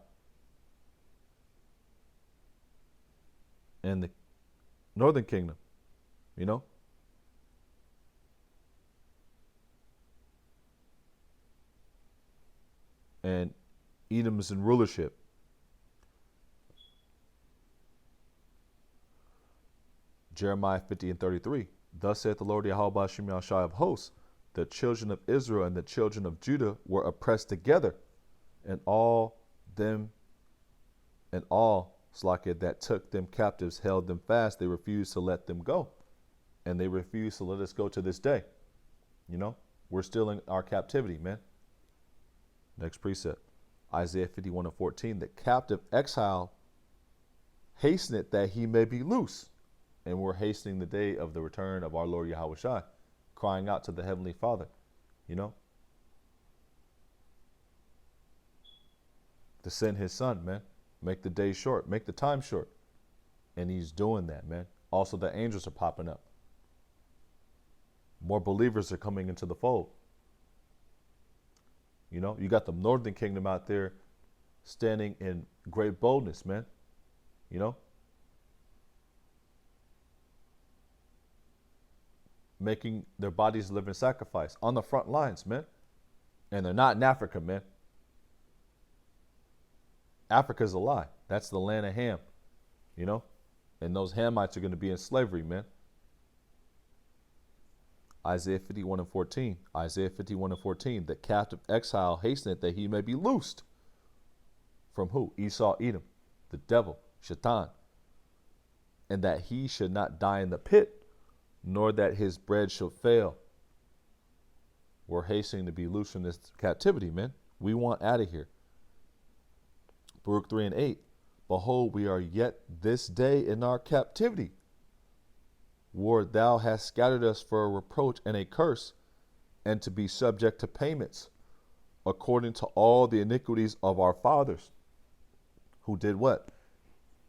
and the northern kingdom, And Edom is in rulership. Jeremiah 50 and 33. Thus saith the Lord Yahweh Ba'ashem Yahushai of hosts, the children of Israel and the children of Judah were oppressed together, and all Slakia that took them captives held them fast. They refused to let them go. And they refuse to let us go to this day. You know, we're still in our captivity, man. Next precept, Isaiah 51:14. The captive exile hasteneth that he may be loose. And we're hastening the day of the return of our Lord Yahweh Shai, crying out to the Heavenly Father, you know, to send his son, man. Make the day short, make the time short. And he's doing that, man. Also, the angels are popping up. More believers are coming into the fold. You know, you got the northern kingdom out there standing in great boldness, man. You know, making their bodies a living sacrifice on the front lines, man. And they're not in Africa, man. Africa's a lie. That's the land of Ham, you know? And those Hamites are going to be in slavery, man. Isaiah 51:14. Isaiah 51:14. The captive exile hasteneth that he may be loosed. From who? Esau, Edom, the devil, Shaitan. And that he should not die in the pit, nor that his bread shall fail. We're hastening to be loose from this captivity, man. We want out of here. Baruch 3:8. Behold, we are yet this day in our captivity. Lord, thou hast scattered us for a reproach and a curse, and to be subject to payments, according to all the iniquities of our fathers, who did what?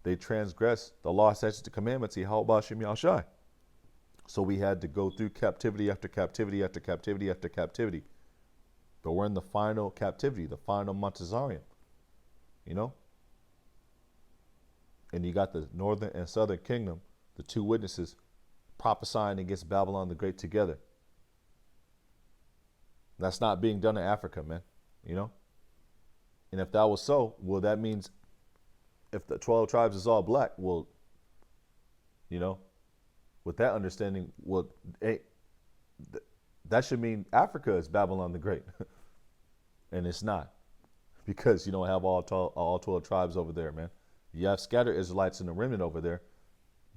They transgressed the law, statutes, and commandments. So we had to go through captivity after captivity after captivity after captivity. But we're in the final captivity, the final Montezarium, you know? And you got the northern and southern kingdom, the two witnesses, prophesying against Babylon the Great together. That's not being done in Africa, man, you know? And if that was so, well, that means if the 12 tribes is all black, well, you know, with that understanding, well, hey, that should mean Africa is Babylon the Great. And it's not, because you don't have all 12 tribes over there, man. You have scattered Israelites in the remnant over there,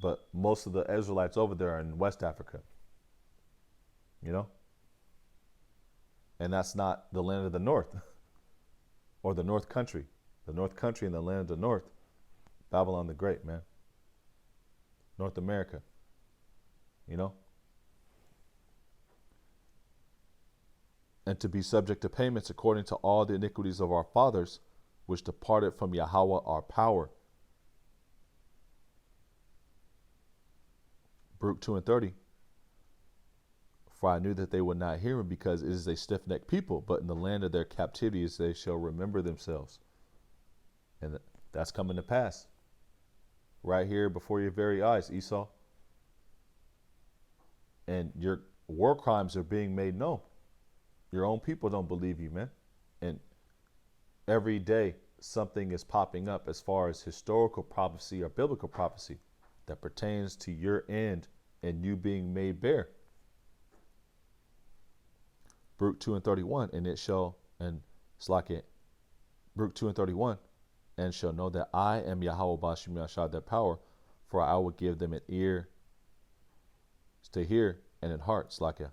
but most of the Israelites over there are in West Africa, you know? And that's not the land of the north or the north country. The north country and the land of the north, Babylon the Great, man. North America, you know? And to be subject to payments according to all the iniquities of our fathers, which departed from Yahweh our power. Baruch 2:30. For I knew that they would not hear me, because it is a stiff-necked people, but in the land of their captivities they shall remember themselves. And that's coming to pass. Right here before your very eyes, Esau. And your war crimes are being made known. Your own people don't believe you, man. And every day something is popping up as far as historical prophecy or biblical prophecy that pertains to your end and you being made bare. Baruch 2:31, and it shall, and it's like it, Baruch 2:31, and shall know that I am Yahweh Bashim Yashad, their power, for I will give them an ear to hear and an heart, Slakia.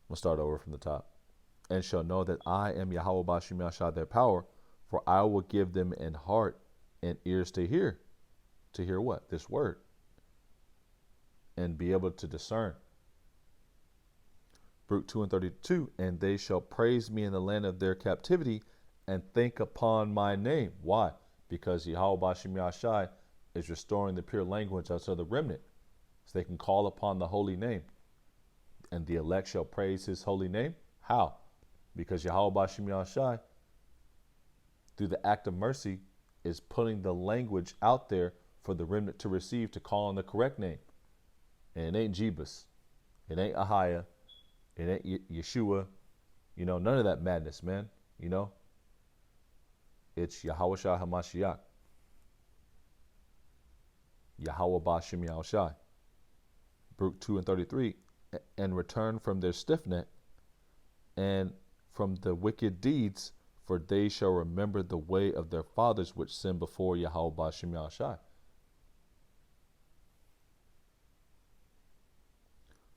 We'll start over from the top. And shall know that I am Yahweh Bashim Yashad, their power, for I will give them an heart and ears to hear. To hear what? This word. And be able to discern. Baruch 2:32, and they shall praise me in the land of their captivity and think upon my name. Why? Because Yahweh Bashim Yashai is restoring the pure language unto the remnant, so they can call upon the holy name. And the elect shall praise his holy name. How? Because Yahweh Bashim Yashai, through the act of mercy, is putting the language out there for the remnant to receive, to call on the correct name. And it ain't Jebus. It ain't Ahiah. It ain't Yeshua. You know, none of that madness, man. You know? It's Yahweh Shai HaMashiach. Yahweh Bashim Yahushai. Baruch 2:33, and return from their stiff neck and from the wicked deeds, for they shall remember the way of their fathers which sinned before Yahweh Bashim Yahushai.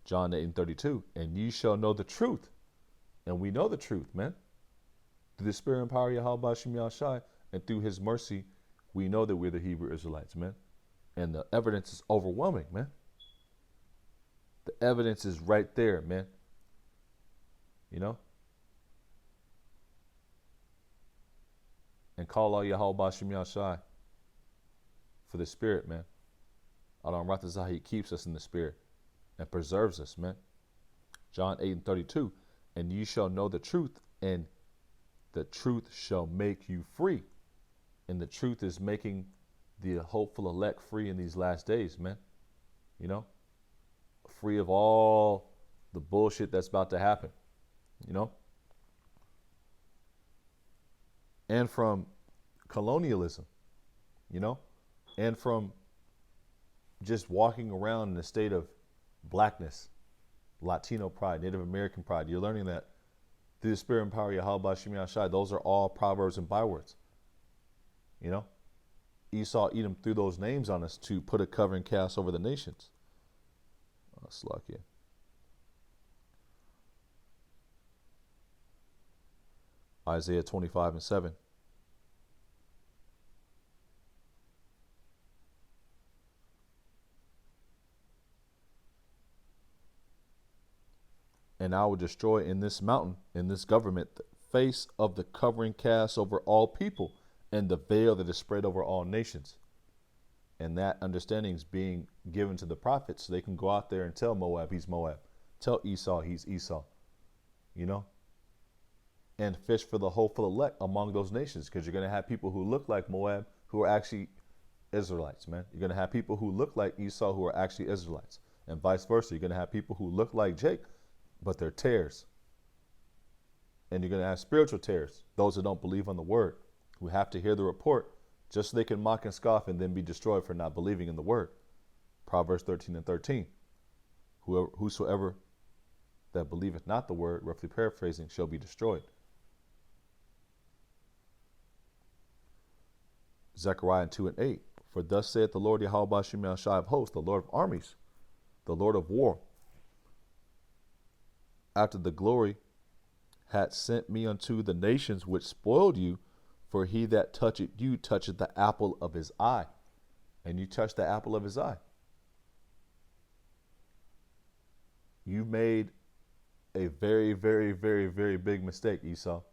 John 8:32. And ye shall know the truth. And we know the truth, man. Through the spirit and power of Yahweh Hashem Yahshai, and through his mercy, we know that we're the Hebrew Israelites, man. And the evidence is overwhelming, man. The evidence is right there, man. You know? And call all Yahweh Hashem Yahshai for the spirit, man. Adam Ratazah, he keeps us in the spirit and preserves us, man. John 8:32. And ye shall know the truth, and the truth shall make you free. And the truth is making the hopeful elect free in these last days, man. You know? Free of all the bullshit that's about to happen. You know? And from colonialism, you know? And from just walking around in a state of blackness, Latino pride, Native American pride. You're learning that through the spirit and power of Yahweh Hashem Yahshai. Those are all proverbs and bywords. You know? Esau, Edom threw those names on us to put a covering cast over the nations. Slakia. Isaiah 25:7. And I will destroy in this mountain, in this government, the face of the covering cast over all people, and the veil that is spread over all nations. And that understanding is being given to the prophets so they can go out there and tell Moab he's Moab. Tell Esau he's Esau. You know? And fish for the hopeful elect among those nations, because you're going to have people who look like Moab who are actually Israelites, man. You're going to have people who look like Esau who are actually Israelites. And vice versa. You're going to have people who look like Jake, but they're tares. And you're going to have spiritual tares, those who don't believe on the word, who have to hear the report just so they can mock and scoff and then be destroyed for not believing in the word. Proverbs 13:13. Whosoever that believeth not the word, roughly paraphrasing, shall be destroyed. Zechariah 2:8. For thus saith the Lord Yahweh Hashem Yahshai of hosts, the Lord of armies, the Lord of war. After the glory had sent me unto the nations which spoiled you, for he that toucheth you toucheth the apple of his eye. And you touch the apple of his eye. You made a very, very, very, very big mistake, Esau.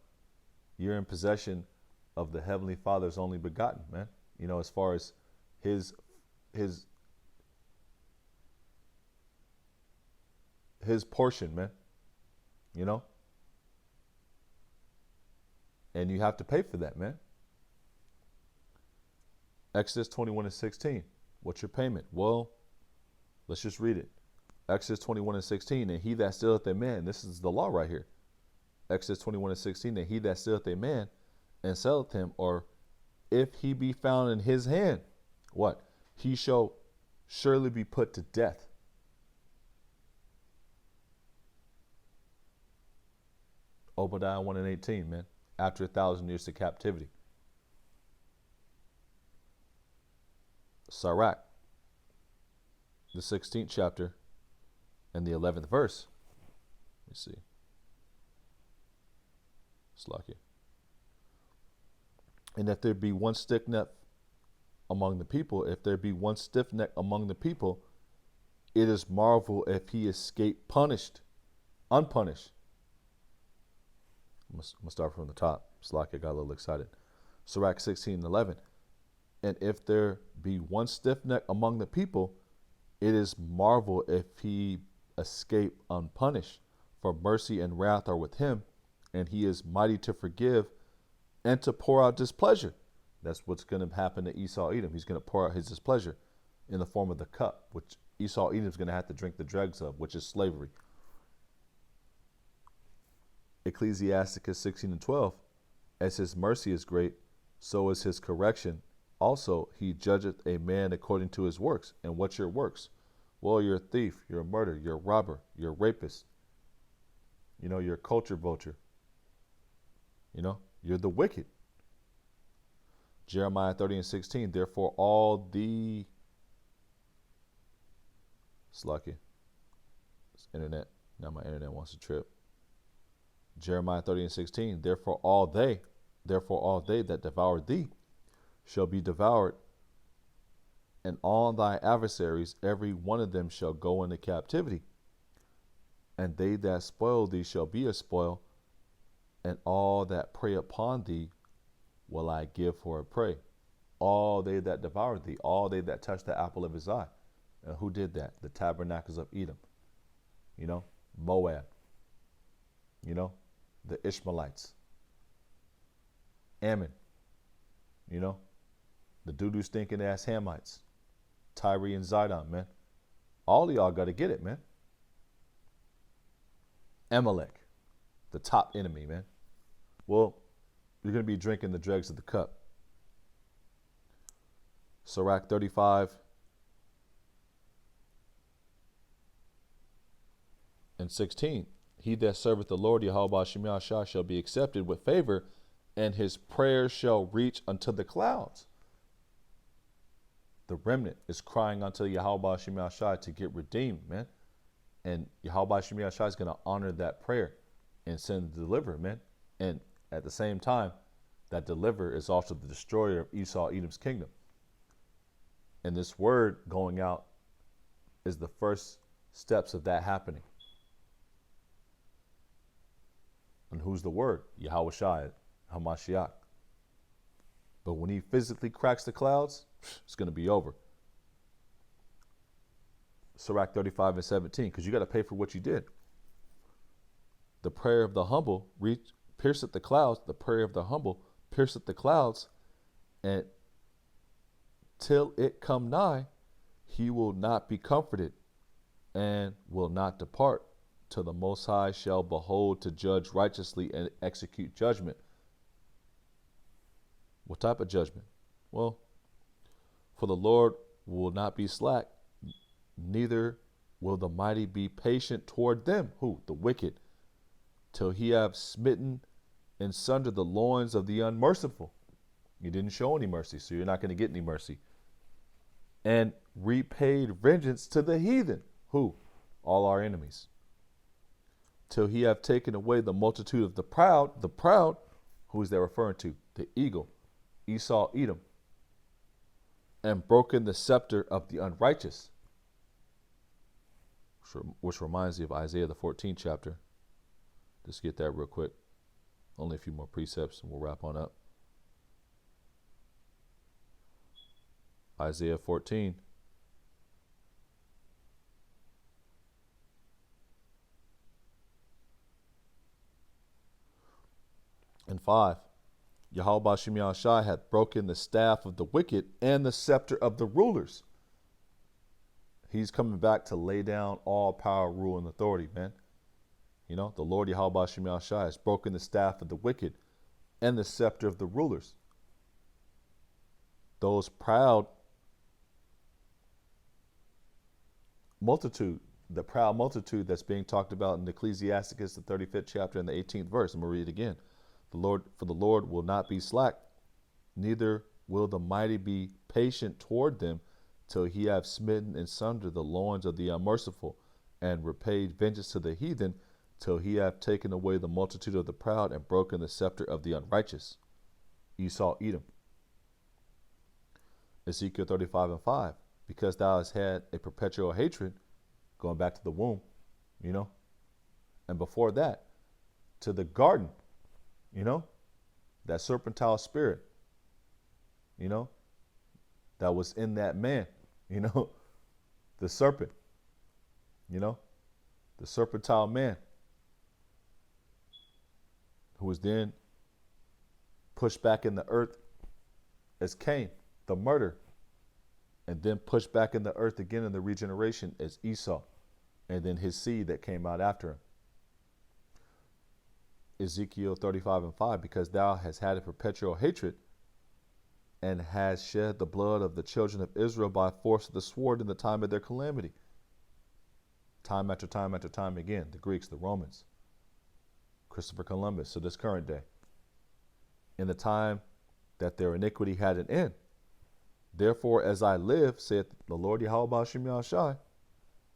You're in possession of the Heavenly Father's only begotten, man. You know, as far as his portion, man. You know? And you have to pay for that, man. Exodus 21:16. What's your payment? Well, let's just read it. Exodus 21:16. And he that stealeth a man, this is the law right here. Exodus 21:16. And he that stealeth a man and selleth him, or if he be found in his hand, what? He shall surely be put to death. Obadiah 1:18, man. After 1,000 years of captivity. Sirach, the 16th chapter and the 11th verse. Let me see. Slakia. And if there be one stiff neck among the people, it is marvel if he escape unpunished. I'm going to start from the top. Slakia, got a little excited. Sirach 16:11. And if there be one stiff neck among the people, it is marvel if he escape unpunished. For mercy and wrath are with him, and he is mighty to forgive and to pour out displeasure. That's what's going to happen to Esau Edom. He's going to pour out his displeasure in the form of the cup, which Esau Edom is going to have to drink the dregs of, which is slavery. Ecclesiasticus 16:12. As his mercy is great, so is his correction. Also, he judgeth a man according to his works. And what's your works? Well, you're a thief, you're a murderer, you're a robber, you're a rapist. You know, you're a culture vulture. You know, you're the wicked. Jeremiah 30:16. Therefore, all the Slakia. internet. Now my internet wants to trip. Jeremiah 30:16. Therefore all they that devour thee shall be devoured, and all thy adversaries, every one of them shall go into captivity. And they that spoil thee shall be a spoil, and all that prey upon thee will I give for a prey. All they that devour thee, all they that touch the apple of his eye. And who did that? The tabernacles of Edom. Moab. The Ishmaelites. Ammon. The doo-doo stinking ass Hamites. Tyre and Zidon, man. All of y'all got to get it, man. Amalek, the top enemy, man. Well, you're going to be drinking the dregs of the cup. Sirach 35:16. He that serveth the Lord Yahweh Shem Yahshua shall be accepted with favor, and his prayers shall reach unto the clouds. The remnant is crying unto Yahweh Shem Yahshua to get redeemed, man. And Yahweh Shem Yahshua is going to honor that prayer and send the deliverer, man. And at the same time, that deliverer is also the destroyer of Esau, Edom's kingdom. And this word going out is the first steps of that happening. And who's the word? Yahweh Shai, Hamashiach. But when he physically cracks the clouds, it's going to be over. Sirach 35:17, because you got to pay for what you did. The prayer of the humble pierceth the clouds. The prayer of the humble pierceth the clouds, and till it come nigh, he will not be comforted, and will not depart, till the Most High shall behold to judge righteously and execute judgment. What type of judgment? Well, for the Lord will not be slack, neither will the mighty be patient toward them. Who? The wicked. Till he have smitten in sunder the loins of the unmerciful. You didn't show any mercy, so you're not going to get any mercy. And repaid vengeance to the heathen. Who? All our enemies. Till he have taken away the multitude of the proud, who is that referring to? The eagle, Esau, Edom. And broken the scepter of the unrighteous. Which reminds me of Isaiah, the 14th chapter. Just get that real quick. Only a few more precepts and we'll wrap on up. Isaiah 14. And 5. Yahweh Shem Yahshai hath broken the staff of the wicked and the scepter of the rulers. He's coming back to lay down all power, rule, and authority, man. The Lord Yahweh Shem Yahshai has broken the staff of the wicked and the scepter of the rulers. Those proud multitude, the proud multitude that's being talked about in Ecclesiasticus, the 35th chapter and the 18th verse. I'm going to read it again. For the Lord will not be slack, neither will the mighty be patient toward them, till he have smitten in sunder the loins of the unmerciful, and repaid vengeance to the heathen, till he have taken away the multitude of the proud, and broken the scepter of the unrighteous. Esau, Edom. Ezekiel 35:5. Because thou hast had a perpetual hatred, going back to the womb, and before that, to the garden, that serpentine spirit, that was in that man, the serpent, the serpentine man, who was then pushed back in the earth as Cain, the murder, and then pushed back in the earth again in the regeneration as Esau, and then his seed that came out after him. Ezekiel 35:5, because thou hast had a perpetual hatred, and hast shed the blood of the children of Israel by force of the sword in the time of their calamity. Time after time after time again, the Greeks, the Romans, Christopher Columbus, so this current day. In the time that their iniquity had an end. Therefore, as I live, saith the Lord Yahweh Shem Yahshai,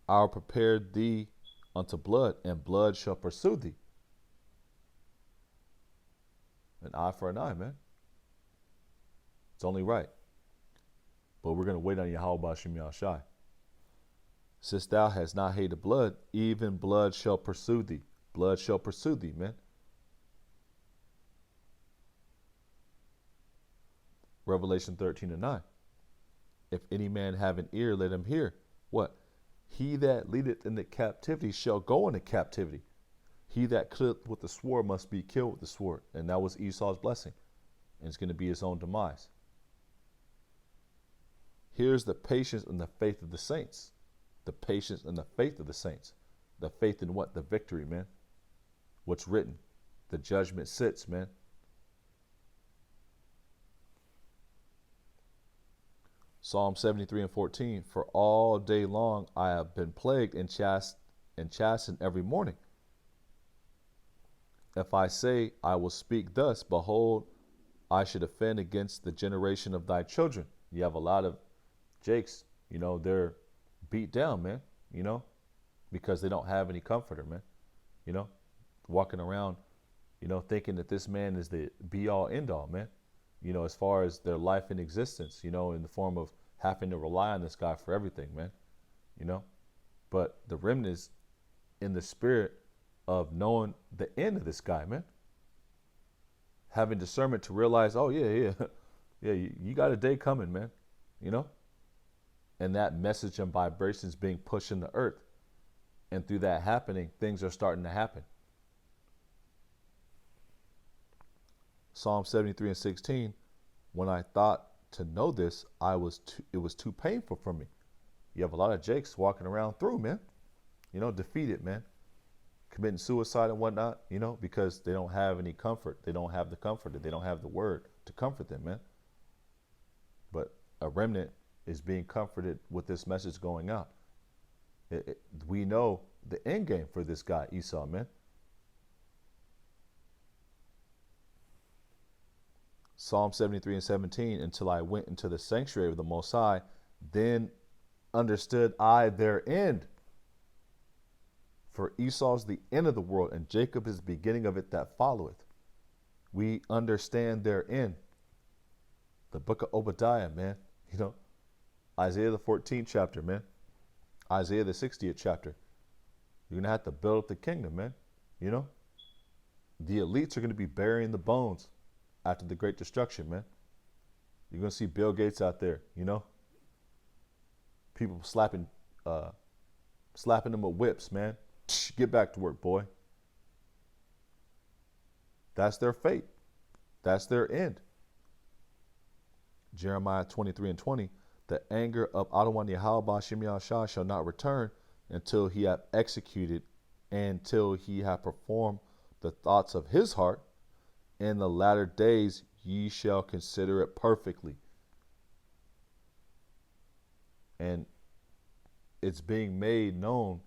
I will prepare thee unto blood, and blood shall pursue thee. An eye for an eye, man. It's only right. But we're going to wait on Yahweh Ba'Shem Yahushai. Since thou hast not hated blood, even blood shall pursue thee. Blood shall pursue thee, man. Revelation 13:9. If any man have an ear, let him hear. What? He that leadeth into captivity shall go into captivity. He that killeth with the sword must be killed with the sword. And that was Esau's blessing. And it's going to be his own demise. Here's the patience and the faith of the saints. The patience and the faith of the saints. The faith in what? The victory, man. What's written. The judgment sits, man. Psalm 73:14. For all day long I have been plagued and chastened every morning. If I say I will speak thus, behold, I should offend against the generation of thy children. You have a lot of Jakes, they're beat down, man, because they don't have any comforter, man, walking around, thinking that this man is the be all end all, man, as far as their life and existence, in the form of having to rely on this guy for everything, man, but the remnant is in the spirit of knowing the end of this guy, man, having discernment to realize, oh yeah, you got a day coming, man, and that message and vibrations being pushed in the earth. And through that happening, things are starting to happen. Psalm 73:16. When I thought to know this, it was too painful for me. You have a lot of Jakes walking around through, man. Defeated, man. Committing suicide and whatnot, because they don't have any comfort. They don't have the comforter. They don't have the word to comfort them, man. But a remnant is being comforted with this message going out. We know the end game for this guy, Esau, man. Psalm 73:17, until I went into the sanctuary of the Most High, then understood I their end. For Esau's the end of the world, and Jacob is the beginning of it that followeth. We understand their end. The book of Obadiah, man, Isaiah the 14th chapter, man. Isaiah the 60th chapter. You're going to have to build up the kingdom, man. The elites are going to be burying the bones after the great destruction, man. You're going to see Bill Gates out there, People slapping them with whips, man. Get back to work, boy. That's their fate. That's their end. Jeremiah 23:20. The anger of Adonai Yahweh Ba'Shem Yahushua shall not return until he have executed, until he have performed the thoughts of his heart. In the latter days ye shall consider it perfectly. And it's being made known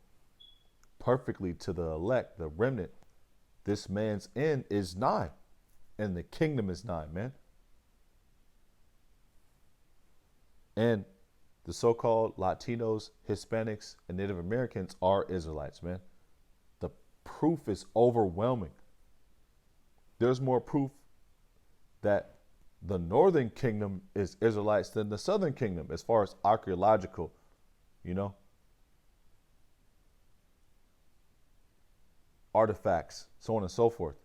perfectly to the elect, the remnant. This man's end is nigh, and the kingdom is nigh, man. And the so-called Latinos, Hispanics, and Native Americans are Israelites, man. The proof is overwhelming. There's more proof that the northern kingdom is Israelites than the southern kingdom as far as archaeological, artifacts, so on and so forth.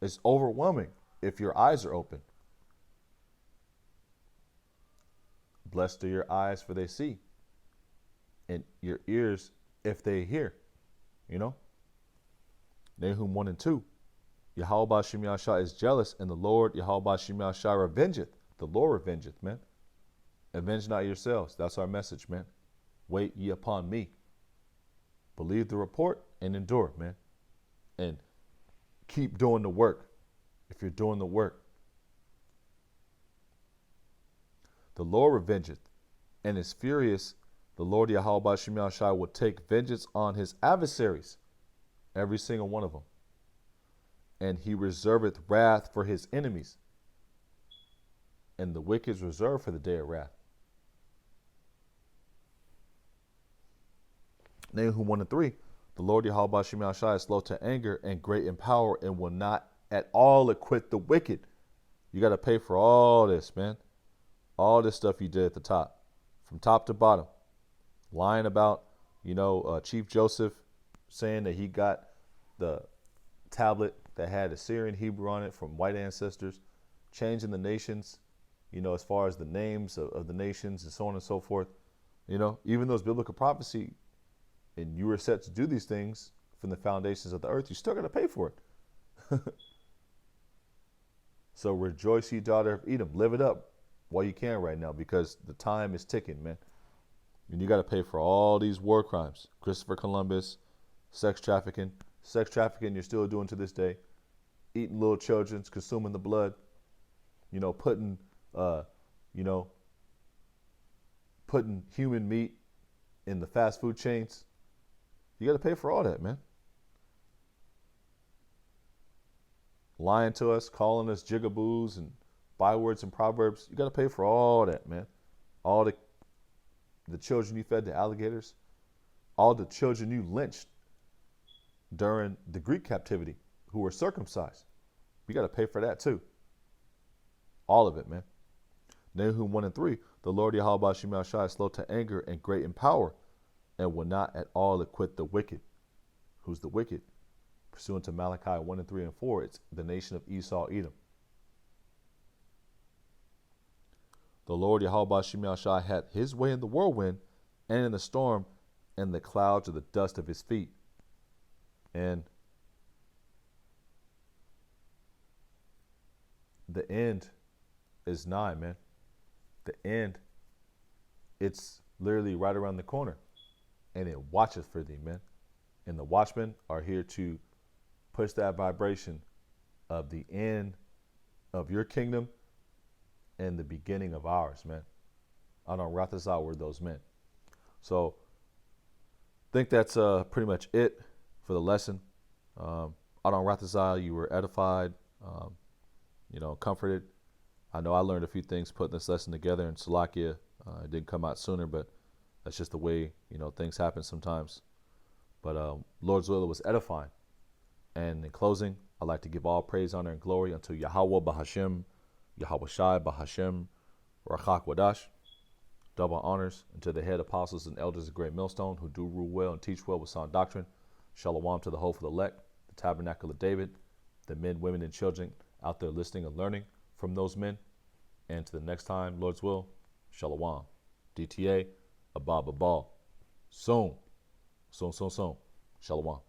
It's overwhelming if your eyes are open. Blessed are your eyes, for they see, and your ears, if they hear. Nahum 1:2. Yahweh Ba'Shem Yahushua is jealous, and the Lord Yahweh Ba'Shem Yahushua revengeth. The Lord revengeth, man. Avenge not yourselves. That's our message, man. Wait ye upon me. Believe the report and endure, man. And keep doing the work if you're doing the work. The Lord revengeth and is furious. The Lord Yahweh Ba'Shem Yahushua will take vengeance on his adversaries, every single one of them. And he reserveth wrath for his enemies. And the wicked is reserved for the day of wrath. Nahum 1 and 3. The Lord Yahweh Bashim Yahshai is slow to anger and great in power and will not at all acquit the wicked. You got to pay for all this, man. All this stuff you did at the top, from top to bottom. Lying about, Chief Joseph saying that he got the tablet that had Assyrian Hebrew on it from white ancestors, changing the nations, as far as the names of the nations and so on and so forth. Even though it's biblical prophecy and you were set to do these things from the foundations of the earth, you still got to pay for it. So rejoice, ye daughter of Edom. Live it up while you can right now, because the time is ticking, man. And you got to pay for all these war crimes. Christopher Columbus, sex trafficking. Sex trafficking you're still doing to this day. Eating little children, consuming the blood. Putting human meat in the fast food chains. You got to pay for all that, man. Lying to us, calling us jigaboos and bywords and proverbs. You got to pay for all that, man. All the children you fed to alligators. All the children you lynched during the Greek captivity who were circumcised. You got to pay for that too. All of it, man. Nahum 1 and 3. The Lord Yahweh Bashim Yahshai is slow to anger and great in power and will not at all acquit the wicked. Who's the wicked? Pursuant to Malachi 1 and 3 and 4, it's the nation of Esau, Edom. The Lord Yahweh Bashim Yahshai had his way in the whirlwind and in the storm, and the clouds are the dust of his feet. And the end is nigh, man. The end, it's literally right around the corner. And it watcheth for thee, man. And the watchmen are here to push that vibration of the end of your kingdom and the beginning of ours, man. Adon Rathazah were those men. So I think that's pretty much it for the lesson. Adon Rathazah, you were edified, comforted. I know I learned a few things putting this lesson together in Salakia. It didn't come out sooner, but that's just the way, things happen sometimes. But Lord's will, it was edifying. And in closing, I'd like to give all praise, honor, and glory unto Yahweh Bahashem, Yahweh Shai Bahashem, Rachak Wadash. Double honors unto the head apostles and elders of Great Millstone who do rule well and teach well with sound doctrine. Shalom to the hopeful elect, the tabernacle of David, the men, women, and children out there listening and learning from those men. And to the next time, Lord's will, Shalom. DTA, Abab Abal. Soon. Shalom.